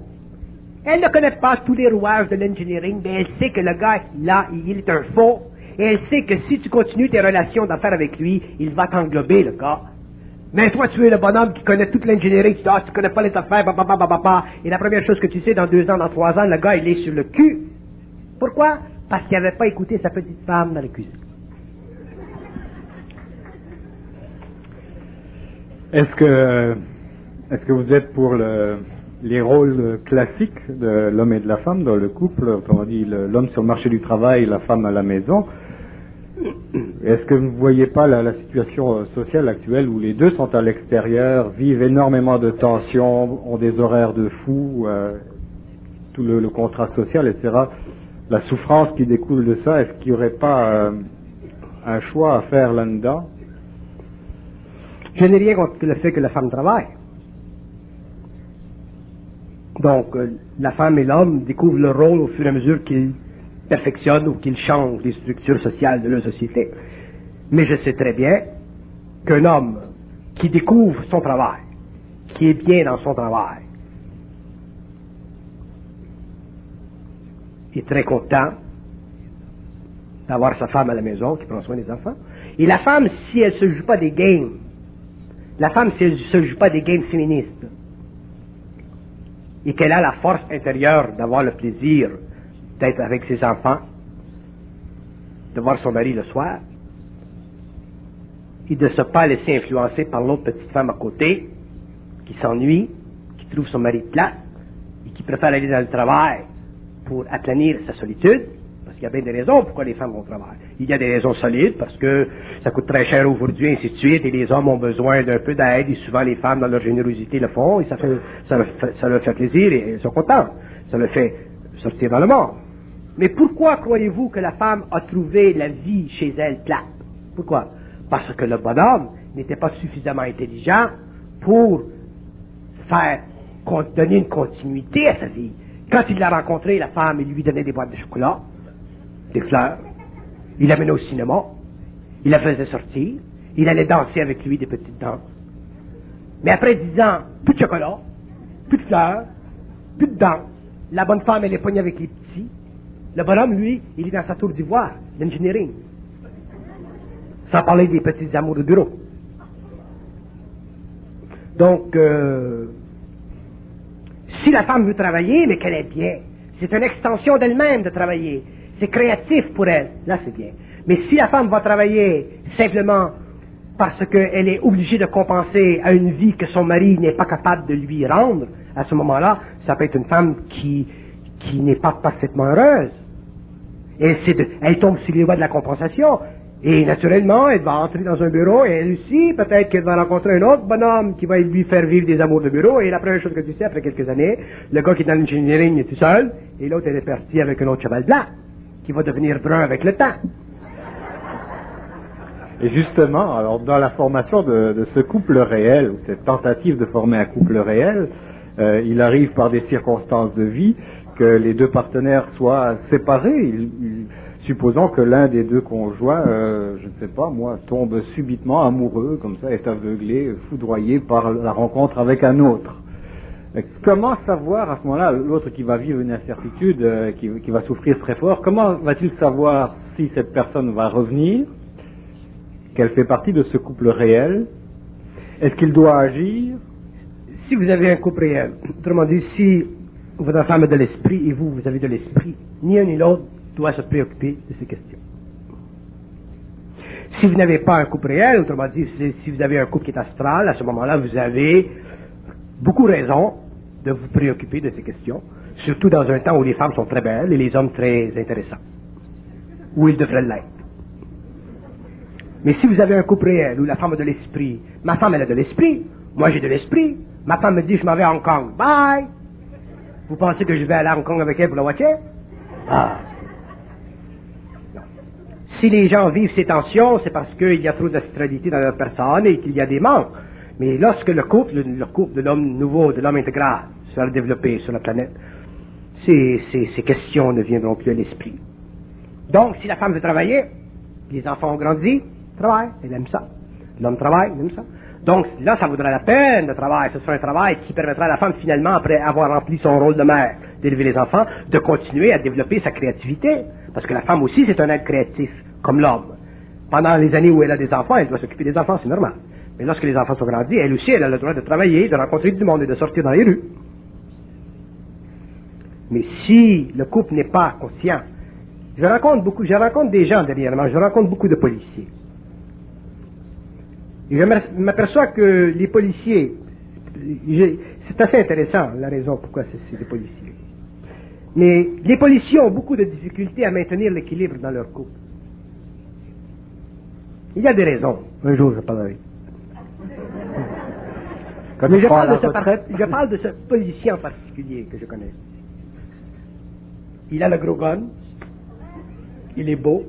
Elle ne connaît pas tous les rouages de l'engineering, mais elle sait que le gars là, il est un faux. Et elle sait que si tu continues tes relations d'affaires avec lui, il va t'englober, le gars. Mais toi, tu es le bonhomme qui connaît toute l'ingénierie, tu dis, ah, tu connais pas les affaires, et la première chose que tu sais, dans 2 ans, dans 3 ans, le gars, il est sur le cul. Pourquoi? Parce qu'il n'avait pas écouté sa petite femme dans la cuisine. Est-ce que vous êtes pour les rôles classiques de l'homme et de la femme dans le couple, autrement dit l'homme sur le marché du travail, la femme à la maison? Est-ce que vous ne voyez pas la situation sociale actuelle où les deux sont à l'extérieur, vivent énormément de tensions, ont des horaires de fou, tout le contrat social, etc. La souffrance qui découle de ça, est-ce qu'il n'y aurait pas un choix à faire là-dedans? Je n'ai rien contre le fait que la femme travaille. Donc, la femme et l'homme découvrent leur rôle au fur et à mesure qu'ils perfectionnent ou qu'ils changent les structures sociales de leur société. Mais je sais très bien qu'un homme qui découvre son travail, qui est bien dans son travail, est très content d'avoir sa femme à la maison qui prend soin des enfants. Et la femme, si elle ne se joue pas des games, la femme, si elle ne se joue pas des games féministes, et qu'elle a la force intérieure d'avoir le plaisir d'être avec ses enfants, de voir son mari le soir, et de ne se pas laisser influencer par l'autre petite femme à côté, qui s'ennuie, qui trouve son mari plat, et qui préfère aller dans le travail pour aplanir sa solitude, parce qu'il y a bien des raisons pourquoi les femmes vont au travail. Il y a des raisons solides, parce que ça coûte très cher aujourd'hui, ainsi de suite, et les hommes ont besoin d'un peu d'aide, et souvent les femmes, dans leur générosité, le font, et ça leur fait plaisir, et elles sont contentes. Ça leur fait sortir dans le monde. Mais pourquoi croyez-vous que la femme a trouvé la vie chez elle plate? Pourquoi? Parce que le bonhomme n'était pas suffisamment intelligent pour donner une continuité à sa vie. Quand il l'a rencontrée, la femme, il lui donnait des boîtes de chocolat, des fleurs, il l'amenait au cinéma, il la faisait sortir, il allait danser avec lui des petites danses. Mais après 10 ans, plus de chocolat, plus de fleurs, plus de danse. La bonne femme, elle est pognée avec les petits. Le bonhomme, lui, il est dans sa tour d'ivoire, l'engineering. Sans parler des petits amours de bureau. Donc, si la femme veut travailler, mais qu'elle est bien, c'est une extension d'elle-même de travailler. C'est créatif pour elle. Là, c'est bien. Mais si la femme va travailler simplement parce qu'elle est obligée de compenser à une vie que son mari n'est pas capable de lui rendre, à ce moment-là, ça peut être une femme qui n'est pas parfaitement heureuse. Et elle tombe sur les voies de la compensation. Et naturellement, elle va entrer dans un bureau et elle aussi, peut-être qu'elle va rencontrer un autre bonhomme qui va lui faire vivre des amours de bureau. Et la première chose que tu sais, après quelques années, le gars qui est dans l'engineering est tout seul et l'autre elle est partie avec un autre cheval blanc qui va devenir brun avec le temps. Et justement, alors dans la formation de ce couple réel, ou cette tentative de former un couple réel, il arrive par des circonstances de vie que les deux partenaires soient séparés. Supposons que l'un des deux conjoints, je ne sais pas moi, tombe subitement amoureux, comme ça, est aveuglé, foudroyé par la rencontre avec un autre. Comment savoir à ce moment-là, l'autre qui va vivre une incertitude, qui va souffrir très fort, comment va-t-il savoir si cette personne va revenir, qu'elle fait partie de ce couple réel? Est-ce qu'il doit agir? Si vous avez un couple réel, autrement dit, si votre femme a de l'esprit et vous avez de l'esprit, ni un ni l'autre doit se préoccuper de ces questions. Si vous n'avez pas un couple réel, autrement dit, si vous avez un couple qui est astral, à ce moment-là, vous avez beaucoup raison de vous préoccuper de ces questions, surtout dans un temps où les femmes sont très belles et les hommes très intéressants, où ils devraient l'être. Mais si vous avez un couple réel où la femme a de l'esprit, ma femme elle a de l'esprit, moi j'ai de l'esprit, ma femme me dit je m'en vais à Hong Kong, bye! Vous pensez que je vais aller à Hong Kong avec elle pour la watcher? Ah! Non. Si les gens vivent ces tensions, c'est parce qu'il y a trop d'astralité dans leur personne et qu'il y a des manques. Mais lorsque le couple de l'homme nouveau, de l'homme intégral, sera développé sur la planète, ces questions ne viendront plus à l'esprit. Donc, si la femme veut travailler, les enfants ont grandi, travaille, elle aime ça. L'homme travaille, il aime ça. Donc là, ça vaudra la peine de travailler. Ce sera un travail qui permettra à la femme, finalement, après avoir rempli son rôle de mère, d'élever les enfants, de continuer à développer sa créativité. Parce que la femme aussi, c'est un être créatif, comme l'homme. Pendant les années où elle a des enfants, elle doit s'occuper des enfants, c'est normal. Mais lorsque les enfants sont grandis, elle aussi, elle a le droit de travailler, de rencontrer du monde et de sortir dans les rues. Mais si le couple n'est pas conscient, je rencontre des gens dernièrement, je rencontre beaucoup de policiers. Et je m'aperçois que les policiers, c'est assez intéressant la raison pourquoi c'est des policiers. Mais les policiers ont beaucoup de difficultés à maintenir l'équilibre dans leur couple. Il y a des raisons. Un jour, je parlerai. Mais je parle de ce policier en particulier que je connais. Il a le gros gun. Il est beau.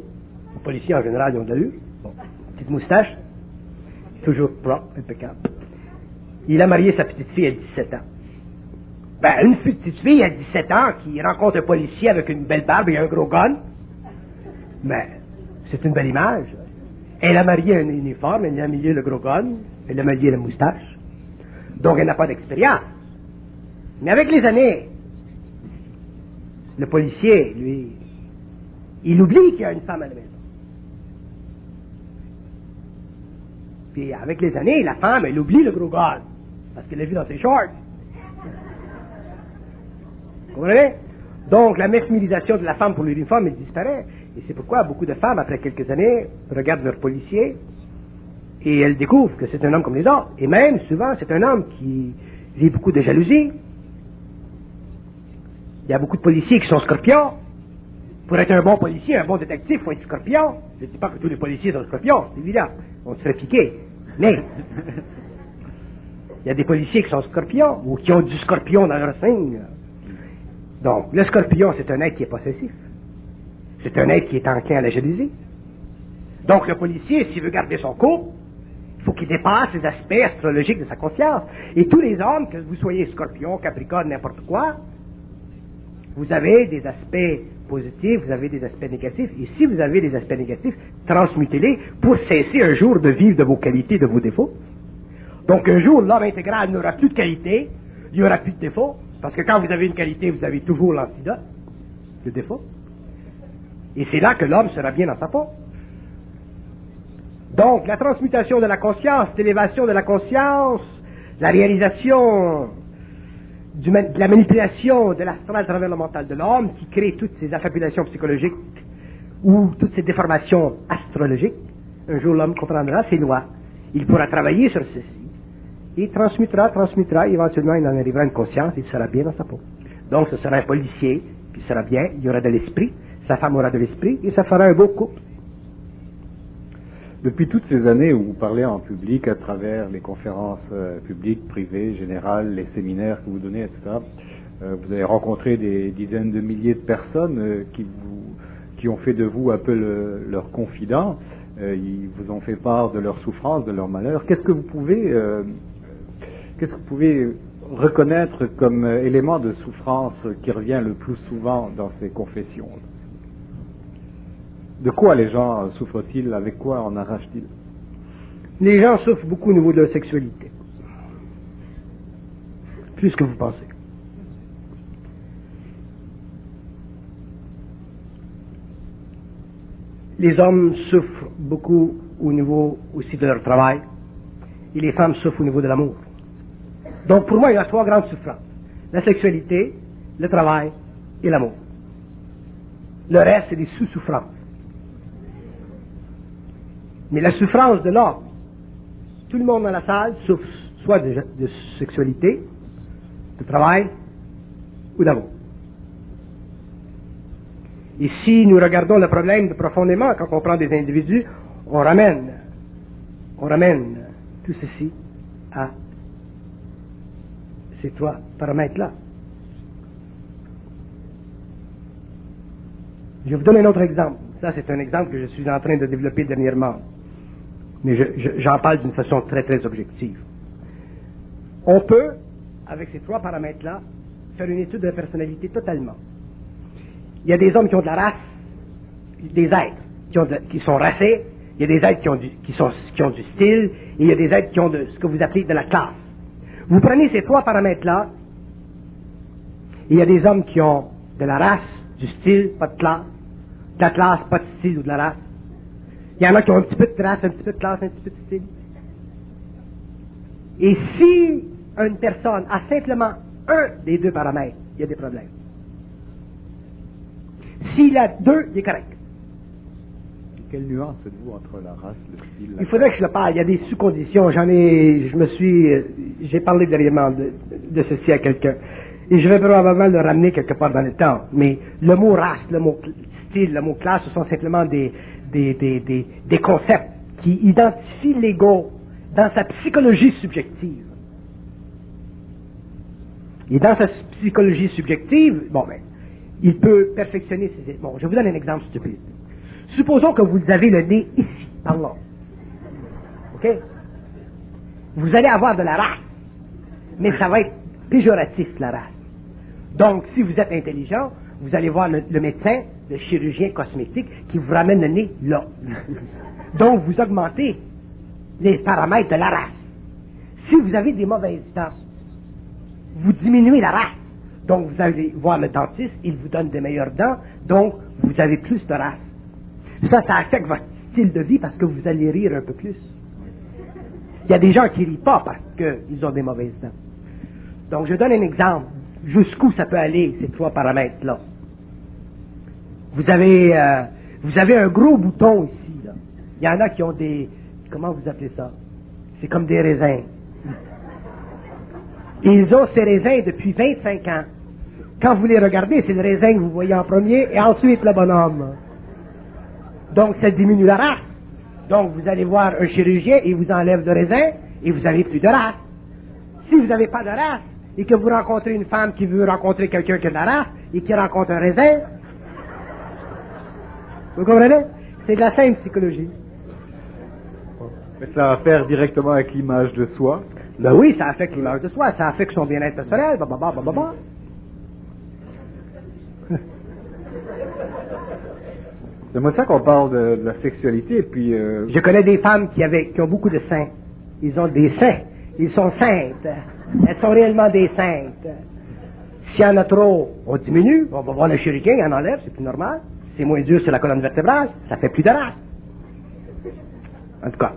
Les policiers, en général, ils ont de l'allure. Bon. Petite moustache. Toujours propre, impeccable. Il a marié sa petite fille à 17 ans. Ben, une petite fille à 17 ans qui rencontre un policier avec une belle barbe et un gros gun. Ben, c'est une belle image. Elle a marié un uniforme, elle a marié le gros gun, elle a marié la moustache. Donc, elle n'a pas d'expérience. Mais avec les années, le policier, lui, il oublie qu'il y a une femme à la maison. Puis, avec les années, la femme, elle oublie le gros gun, parce qu'elle l'a vu dans ses shorts. Vous comprenez? Donc, la mesmérisation de la femme pour l'uniforme, elle disparaît. Et c'est pourquoi beaucoup de femmes, après quelques années, regardent leur policier et elles découvrent que c'est un homme comme les autres. Et même, souvent, c'est un homme qui vit beaucoup de jalousie. Il y a beaucoup de policiers qui sont scorpions. Pour être un bon policier, un bon détective, il faut être scorpion. Je ne dis pas que tous les policiers sont scorpions, c'est évident. On se ferait piquer. Mais, il y a des policiers qui sont scorpions, ou qui ont du scorpion dans leur signe. Donc, le scorpion, c'est un être qui est possessif. C'est un être qui est enclin à la jalousie. Donc, le policier, s'il veut garder son couple, il faut qu'il dépasse les aspects astrologiques de sa conscience. Et tous les hommes, que vous soyez scorpion, capricorne, n'importe quoi, vous avez des aspects positifs, vous avez des aspects négatifs. Et si vous avez des aspects négatifs, transmutez-les pour cesser un jour de vivre de vos qualités, de vos défauts. Donc, un jour, l'homme intégral n'aura plus de qualité, il n'y aura plus de défauts, parce que quand vous avez une qualité, vous avez toujours l'antidote, le défaut. Et c'est là que l'homme sera bien dans sa peau. Donc, la transmutation de la conscience, l'élévation de la conscience, la réalisation de la manipulation de l'astral à travers le mental de l'homme, qui crée toutes ces affabulations psychologiques ou toutes ces déformations astrologiques, un jour l'homme comprendra ces lois. Il pourra travailler sur ceci. Il transmutera, éventuellement il en arrivera à une conscience, il sera bien dans sa peau. Donc ce sera un policier, qui sera bien, il y aura de l'esprit, sa femme aura de l'esprit, et ça fera un beau couple. Depuis toutes ces années où vous parlez en public, à travers les conférences publiques, privées, générales, les séminaires que vous donnez, etc., vous avez rencontré des dizaines de milliers de personnes qui ont fait de vous un peu leur confident, ils vous ont fait part de leurs souffrances, de leurs malheurs. Qu'est-ce que vous pouvez reconnaître comme élément de souffrance qui revient le plus souvent dans ces confessions? De quoi les gens souffrent-ils? Avec quoi en arrachent-ils? Les gens souffrent beaucoup au niveau de leur sexualité. Plus que vous pensez. Les hommes souffrent beaucoup au niveau aussi de leur travail. Et les femmes souffrent au niveau de l'amour. Donc pour moi, il y a 3 grandes souffrances. La sexualité, le travail et l'amour. Le reste, c'est des sous-souffrances. Mais la souffrance de l'homme, tout le monde dans la salle souffre soit de sexualité, de travail ou d'amour. Et si nous regardons le problème profondément, quand on prend des individus, on ramène tout ceci à ces 3 paramètres-là. Je vous donne un autre exemple. Ça, c'est un exemple que je suis en train de développer dernièrement. Mais j'en parle d'une façon très, très objective. On peut, avec ces 3 paramètres-là, faire une étude de la personnalité totalement. Il y a des hommes qui ont de la race, des êtres qui sont racés, il y a des êtres qui ont du style, et il y a des êtres qui ont ce que vous appelez de la classe. Vous prenez ces 3 paramètres-là, et il y a des hommes qui ont de la race, du style, pas de classe, de la classe, pas de style ou de la race. Il y en a qui ont un petit peu de race, un petit peu de classe, un petit peu de style. Et si une personne a simplement un des deux paramètres, il y a des problèmes. S'il a deux, il est correct. Quelle nuance êtes-vous entre la race, le style, Il faudrait que je le parle. Il y a des sous-conditions. J'ai parlé dernièrement de ceci à quelqu'un. Et je vais probablement le ramener quelque part dans le temps. Mais le mot race, le mot style, le mot classe, ce sont simplement des concepts qui identifient l'ego dans sa psychologie subjective. Et dans sa psychologie subjective, il peut perfectionner ses... Bon, je vous donne un exemple stupide. Supposons que vous avez le nez ici, par là. OK? Vous allez avoir de la race. Mais ça va être péjoratif, la race. Donc, si vous êtes intelligent, vous allez voir le médecin, le chirurgien cosmétique, qui vous ramène le nez là. Donc, vous augmentez les paramètres de la race. Si vous avez des mauvaises dents, vous diminuez la race. Donc, vous allez voir le dentiste, il vous donne des meilleures dents, donc vous avez plus de race. Ça affecte votre style de vie parce que vous allez rire un peu plus. Il y a des gens qui ne rient pas parce qu'ils ont des mauvaises dents. Donc, je donne un exemple. Jusqu'où ça peut aller, ces trois paramètres-là. Vous avez un gros bouton ici, là. Il y en a qui ont des... Comment vous appelez ça? C'est comme des raisins. Ils ont ces raisins depuis 25 ans. Quand vous les regardez, c'est le raisin que vous voyez en premier et ensuite le bonhomme. Donc, ça diminue la race. Donc, vous allez voir un chirurgien, il vous enlève le raisin et vous avez plus de race. Si vous n'avez pas de race et que vous rencontrez une femme qui veut rencontrer quelqu'un qui a de la race et qui rencontre un raisin, vous comprenez? C'est de la simple psychologie. Mais ça a à faire directement avec l'image de soi. Ben oui, ça affecte l'image de soi, ça affecte son bien-être personnel, blablabla. C'est moi ça qu'on parle de la sexualité, et puis... Je connais des femmes qui ont beaucoup de seins. Ils ont des seins. Ils sont saintes. Elles sont réellement des saintes. S'il y en a trop, on diminue. On va voir le chirurgien, il en enlève, c'est plus normal. C'est moins dur sur la colonne vertébrale, ça fait plus de race. En tout cas.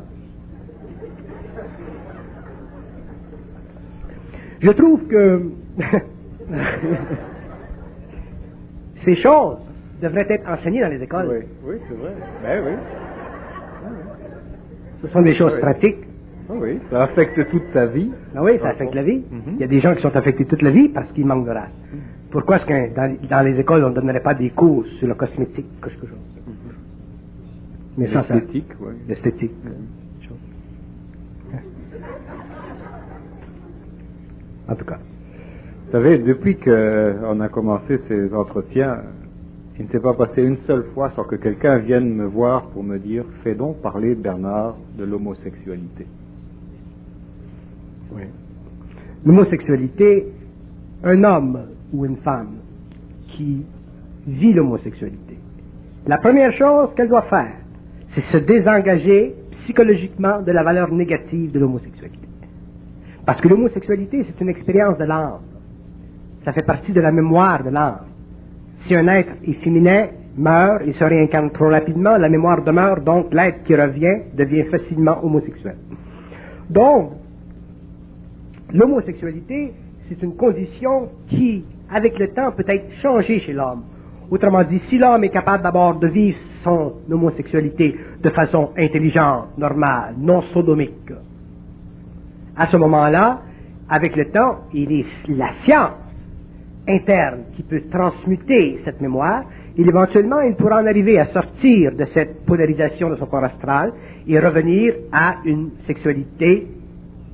Je trouve que ces choses devraient être enseignées dans les écoles. Oui, oui, c'est vrai. Ben oui. Ce sont des choses pratiques. Oui, ça affecte toute ta vie. Ah oui, ça affecte la vie. Il y a des gens qui sont affectés toute la vie parce qu'ils manquent de race. Pourquoi est-ce que dans les écoles, on ne donnerait pas des cours sur le cosmétique, quelque chose? Mais ça, l'esthétique, oui. L'esthétique. En tout cas. Vous savez, depuis qu'on a commencé ces entretiens, il ne s'est pas passé une seule fois sans que quelqu'un vienne me voir pour me dire « Fais donc parler, Bernard, de l'homosexualité. » Oui. L'homosexualité, un homme ou une femme qui vit l'homosexualité, la première chose qu'elle doit faire, c'est se désengager psychologiquement de la valeur négative de l'homosexualité. Parce que l'homosexualité, c'est une expérience de l'âme. Ça fait partie de la mémoire de l'âme. Si un être efféminé meurt et se réincarne trop rapidement, la mémoire demeure, donc l'être qui revient devient facilement homosexuel. Donc, l'homosexualité, c'est une condition qui, avec le temps, peut être changée chez l'homme. Autrement dit, si l'homme est capable d'abord de vivre son homosexualité de façon intelligente, normale, non sodomique, à ce moment-là, avec le temps, il est la science interne qui peut transmuter cette mémoire, et éventuellement, il pourra en arriver à sortir de cette polarisation de son corps astral et revenir à une sexualité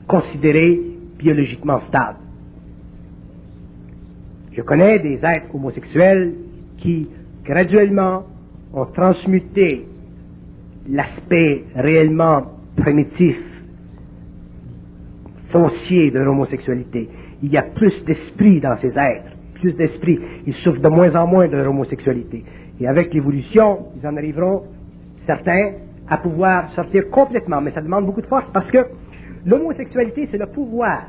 considérée biologiquement stable. Je connais des êtres homosexuels qui, graduellement, ont transmuté l'aspect réellement primitif, foncier de l'homosexualité. Il y a plus d'esprit dans ces êtres, plus d'esprit. Ils souffrent de moins en moins de leur homosexualité. Et avec l'évolution, ils en arriveront, certains, à pouvoir sortir complètement. Mais ça demande beaucoup de force parce que l'homosexualité, c'est le pouvoir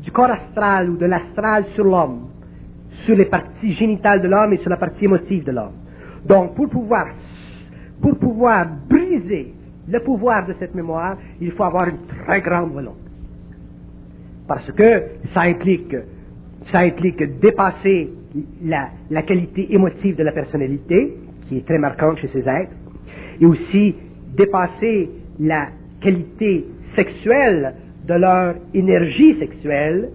du corps astral ou de l'astral sur l'homme, sur les parties génitales de l'homme et sur la partie émotive de l'homme. Donc, pour pouvoir briser le pouvoir de cette mémoire, il faut avoir une très grande volonté. parce que ça implique dépasser la qualité émotive de la personnalité, qui est très marquante chez ces êtres, et aussi dépasser la qualité sexuelle de leur énergie sexuelle,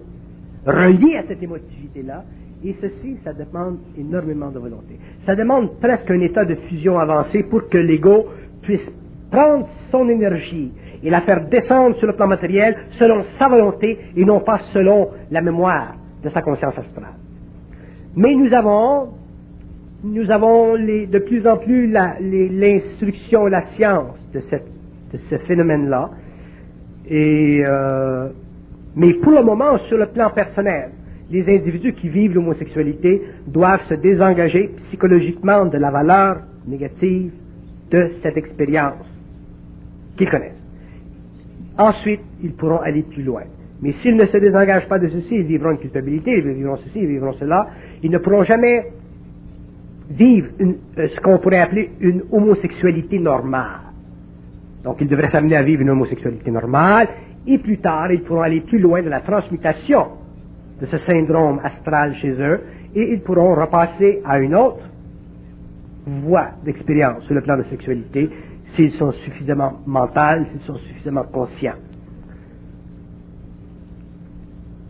reliée à cette émotivité-là, et ceci, ça demande énormément de volonté. Ça demande presque un état de fusion avancé pour que l'ego puisse prendre son énergie et la faire descendre sur le plan matériel selon sa volonté et non pas selon la mémoire de sa conscience astrale. Mais nous avons de plus en plus l'instruction, la science de ce phénomène-là. Mais pour le moment, sur le plan personnel, les individus qui vivent l'homosexualité doivent se désengager psychologiquement de la valeur négative de cette expérience qu'ils connaissent. Ensuite, ils pourront aller plus loin. Mais s'ils ne se désengagent pas de ceci, ils vivront une culpabilité, ils vivront ceci, ils vivront cela. Ils ne pourront jamais vivre ce qu'on pourrait appeler une homosexualité normale. Donc, ils devraient s'amener à vivre une homosexualité normale, et plus tard, ils pourront aller plus loin de la transmutation de ce syndrome astral chez eux, et ils pourront repasser à une autre voie d'expérience sur le plan de sexualité, s'ils sont suffisamment mentaux, s'ils sont suffisamment conscients.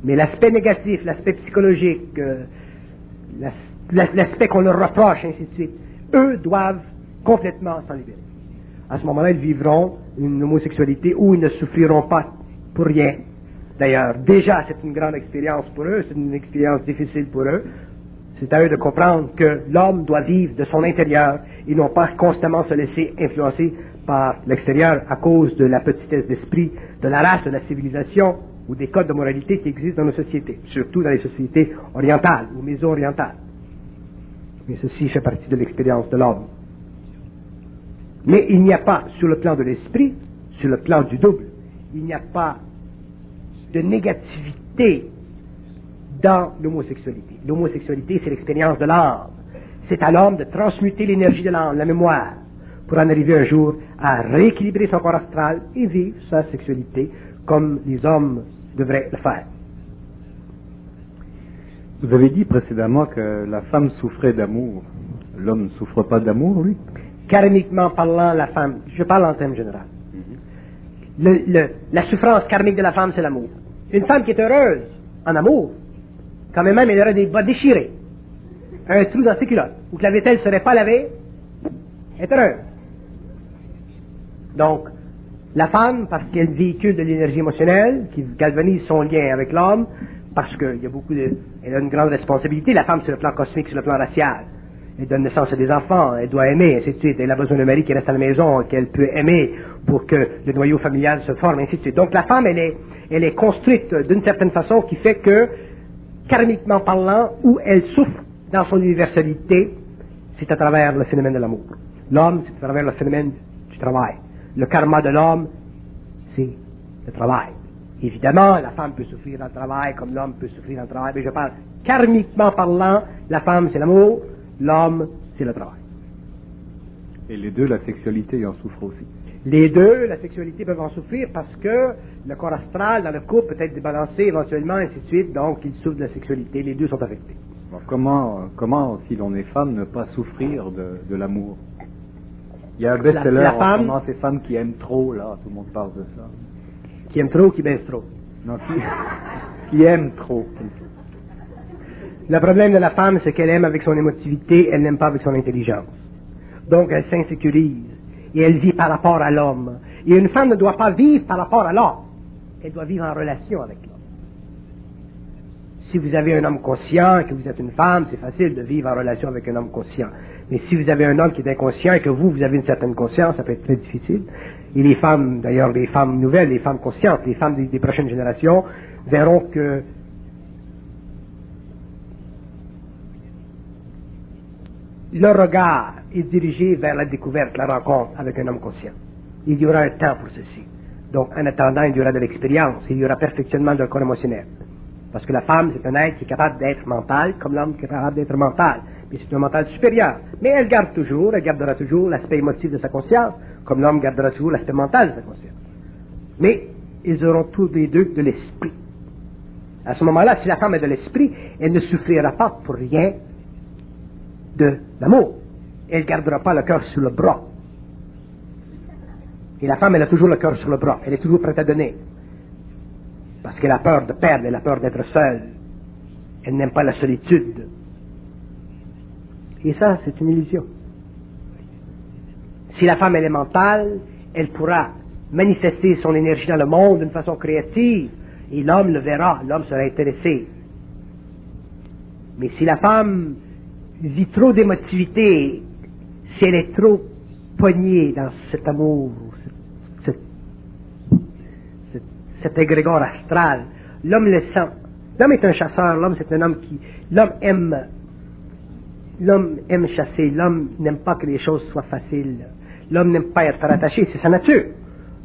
Mais l'aspect négatif, l'aspect psychologique, l'aspect qu'on leur reproche, ainsi de suite, eux doivent complètement s'en libérer. À ce moment-là, ils vivront une homosexualité où ils ne souffriront pas pour rien. D'ailleurs, déjà, c'est une grande expérience pour eux, c'est une expérience difficile pour eux. C'est à eux de comprendre que l'homme doit vivre de son intérieur et non pas constamment se laisser influencer par l'extérieur à cause de la petitesse d'esprit, de la race, de la civilisation ou des codes de moralité qui existent dans nos sociétés, surtout dans les sociétés orientales ou méso-orientales. Mais ceci fait partie de l'expérience de l'homme. Mais il n'y a pas, sur le plan de l'esprit, sur le plan du double, il n'y a pas de négativité dans l'homosexualité. L'homosexualité, c'est l'expérience de l'âme. C'est à l'homme de transmuter l'énergie de l'âme, la mémoire, pour en arriver un jour à rééquilibrer son corps astral et vivre sa sexualité comme les hommes devraient le faire. Vous avez dit précédemment que la femme souffrait d'amour. L'homme ne souffre pas d'amour, lui? Karmiquement parlant, la femme, je parle en termes généraux. La souffrance karmique de la femme, c'est l'amour. Une femme qui est heureuse en amour, quand même elle aurait des bas déchirés, un trou dans ses culottes, ou que la vaisselle ne serait pas lavée, est heureuse. Donc, la femme, parce qu'elle véhicule de l'énergie émotionnelle, qui galvanise son lien avec l'homme, parce qu'il y a elle a une grande responsabilité, la femme sur le plan cosmique, sur le plan racial. Elle donne naissance à des enfants, elle doit aimer, ainsi de suite. Elle a besoin d'un mari qui reste à la maison, qu'elle peut aimer pour que le noyau familial se forme, ainsi de suite. Donc la femme, elle est construite d'une certaine façon qui fait que, karmiquement parlant, où elle souffre dans son universalité, c'est à travers le phénomène de l'amour. L'homme, c'est à travers le phénomène du travail. Le karma de l'homme, c'est le travail. Évidemment, la femme peut souffrir dans le travail comme l'homme peut souffrir dans le travail, mais je parle karmiquement parlant, la femme c'est l'amour, l'homme c'est le travail. Et les deux, la sexualité en souffre aussi. Les deux, la sexualité peuvent en souffrir parce que le corps astral dans le couple peut être débalancé éventuellement, ainsi de suite, donc ils souffrent de la sexualité, les deux sont affectés. Alors comment, si l'on est femme, ne pas souffrir de l'amour? Il y a un best-seller en ce moment, ces femmes qui aiment trop, là, tout le monde parle de ça. Qui aiment trop ou qui baissent trop? Non, qui aiment trop. Le problème de la femme, c'est qu'elle aime avec son émotivité, elle n'aime pas avec son intelligence. Donc elle s'insécurise et elle vit par rapport à l'homme. Et une femme ne doit pas vivre par rapport à l'homme. Elle doit vivre en relation avec l'homme. Si vous avez un homme conscient et que vous êtes une femme, c'est facile de vivre en relation avec un homme conscient. Mais si vous avez un homme qui est inconscient et que vous avez une certaine conscience, ça peut être très difficile. Et les femmes, d'ailleurs, les femmes nouvelles, les femmes conscientes, les femmes des prochaines générations, verront que leur regard est dirigé vers la découverte, la rencontre avec un homme conscient. Il y aura un temps pour ceci. Donc, en attendant, il y aura de l'expérience, il y aura perfectionnement d'un corps émotionnel. Parce que la femme, c'est un être qui est capable d'être mental, comme l'homme qui est capable d'être mental. Mais c'est un mental supérieur. Mais elle gardera toujours l'aspect émotif de sa conscience, comme l'homme gardera toujours l'aspect mental de sa conscience. Mais ils auront tous les deux de l'esprit. À ce moment-là, si la femme est de l'esprit, elle ne souffrira pas pour rien de l'amour. Elle ne gardera pas le cœur sur le bras. Et la femme, elle a toujours le cœur sur le bras. Elle est toujours prête à donner. Parce qu'elle a peur de perdre, elle a peur d'être seule. Elle n'aime pas la solitude. Et ça, c'est une illusion. Si la femme, elle est mentale, elle pourra manifester son énergie dans le monde d'une façon créative. Et l'homme le verra, l'homme sera intéressé. Mais si la femme vit trop d'émotivité, si elle est trop poignée dans cet amour, cet égrégore astral, l'homme le sent. L'homme est un chasseur, l'homme c'est un homme qui... L'homme aime chasser, l'homme n'aime pas que les choses soient faciles. L'homme n'aime pas être rattaché, c'est sa nature.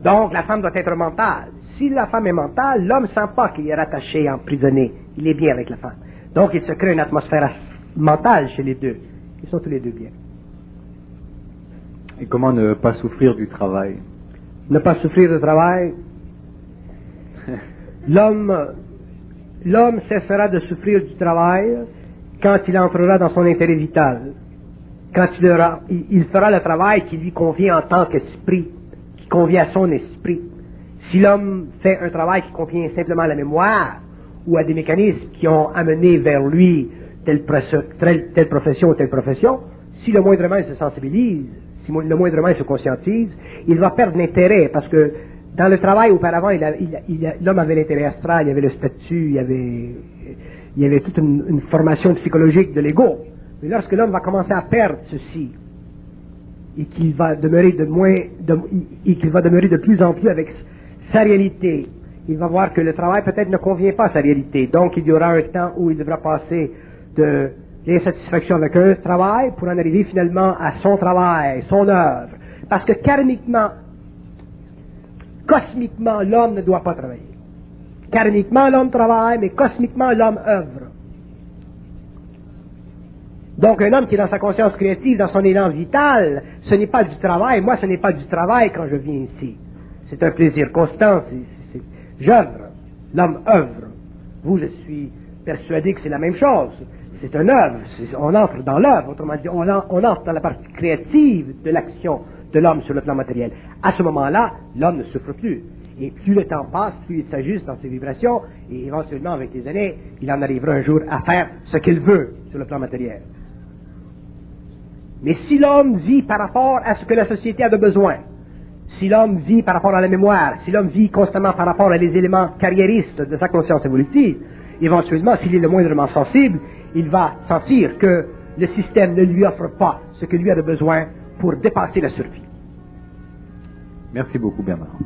Donc la femme doit être mentale. Si la femme est mentale, l'homme ne sent pas qu'il est rattaché, emprisonné. Il est bien avec la femme. Donc il se crée une atmosphère mentale chez les deux. Ils sont tous les deux bien. Et comment ne pas souffrir du travail? Ne pas souffrir du travail. L'homme cessera de souffrir du travail quand il entrera dans son intérêt vital. Quand il fera le travail qui lui convient en tant qu'esprit, qui convient à son esprit. Si l'homme fait un travail qui convient simplement à la mémoire ou à des mécanismes qui ont amené vers lui telle profession ou telle profession, si le moindrement il se sensibilise, si le moindrement il se conscientise, il va perdre l'intérêt parce que dans le travail auparavant, l'homme avait l'intérêt astral, il y avait le statut, il y avait toute une formation psychologique de l'ego. Mais lorsque l'homme va commencer à perdre ceci, et qu'il va demeurer de plus en plus avec sa réalité, il va voir que le travail peut-être ne convient pas à sa réalité. Donc il y aura un temps où il devra passer de l'insatisfaction avec un travail pour en arriver finalement à son travail, son œuvre. Parce que karmiquement, cosmiquement, l'homme ne doit pas travailler. Karmiquement, l'homme travaille, mais cosmiquement, l'homme œuvre. Donc, un homme qui est dans sa conscience créative, dans son élan vital, ce n'est pas du travail. Moi, ce n'est pas du travail quand je viens ici. C'est un plaisir constant. J'œuvre. L'homme œuvre. Vous, je suis persuadé que c'est la même chose. C'est une œuvre. On entre dans l'œuvre. Autrement dit, on entre dans la partie créative de l'action de l'homme sur le plan matériel. À ce moment-là, l'homme ne souffre plus. Et plus le temps passe, plus il s'ajuste dans ses vibrations, et éventuellement, avec les années, il en arrivera un jour à faire ce qu'il veut sur le plan matériel. Mais si l'homme vit par rapport à ce que la société a de besoin, si l'homme vit par rapport à la mémoire, si l'homme vit constamment par rapport à les éléments carriéristes de sa conscience évolutive, éventuellement, s'il est le moindrement sensible, il va sentir que le système ne lui offre pas ce que lui a de besoin pour dépasser la survie. Merci beaucoup, Bernard.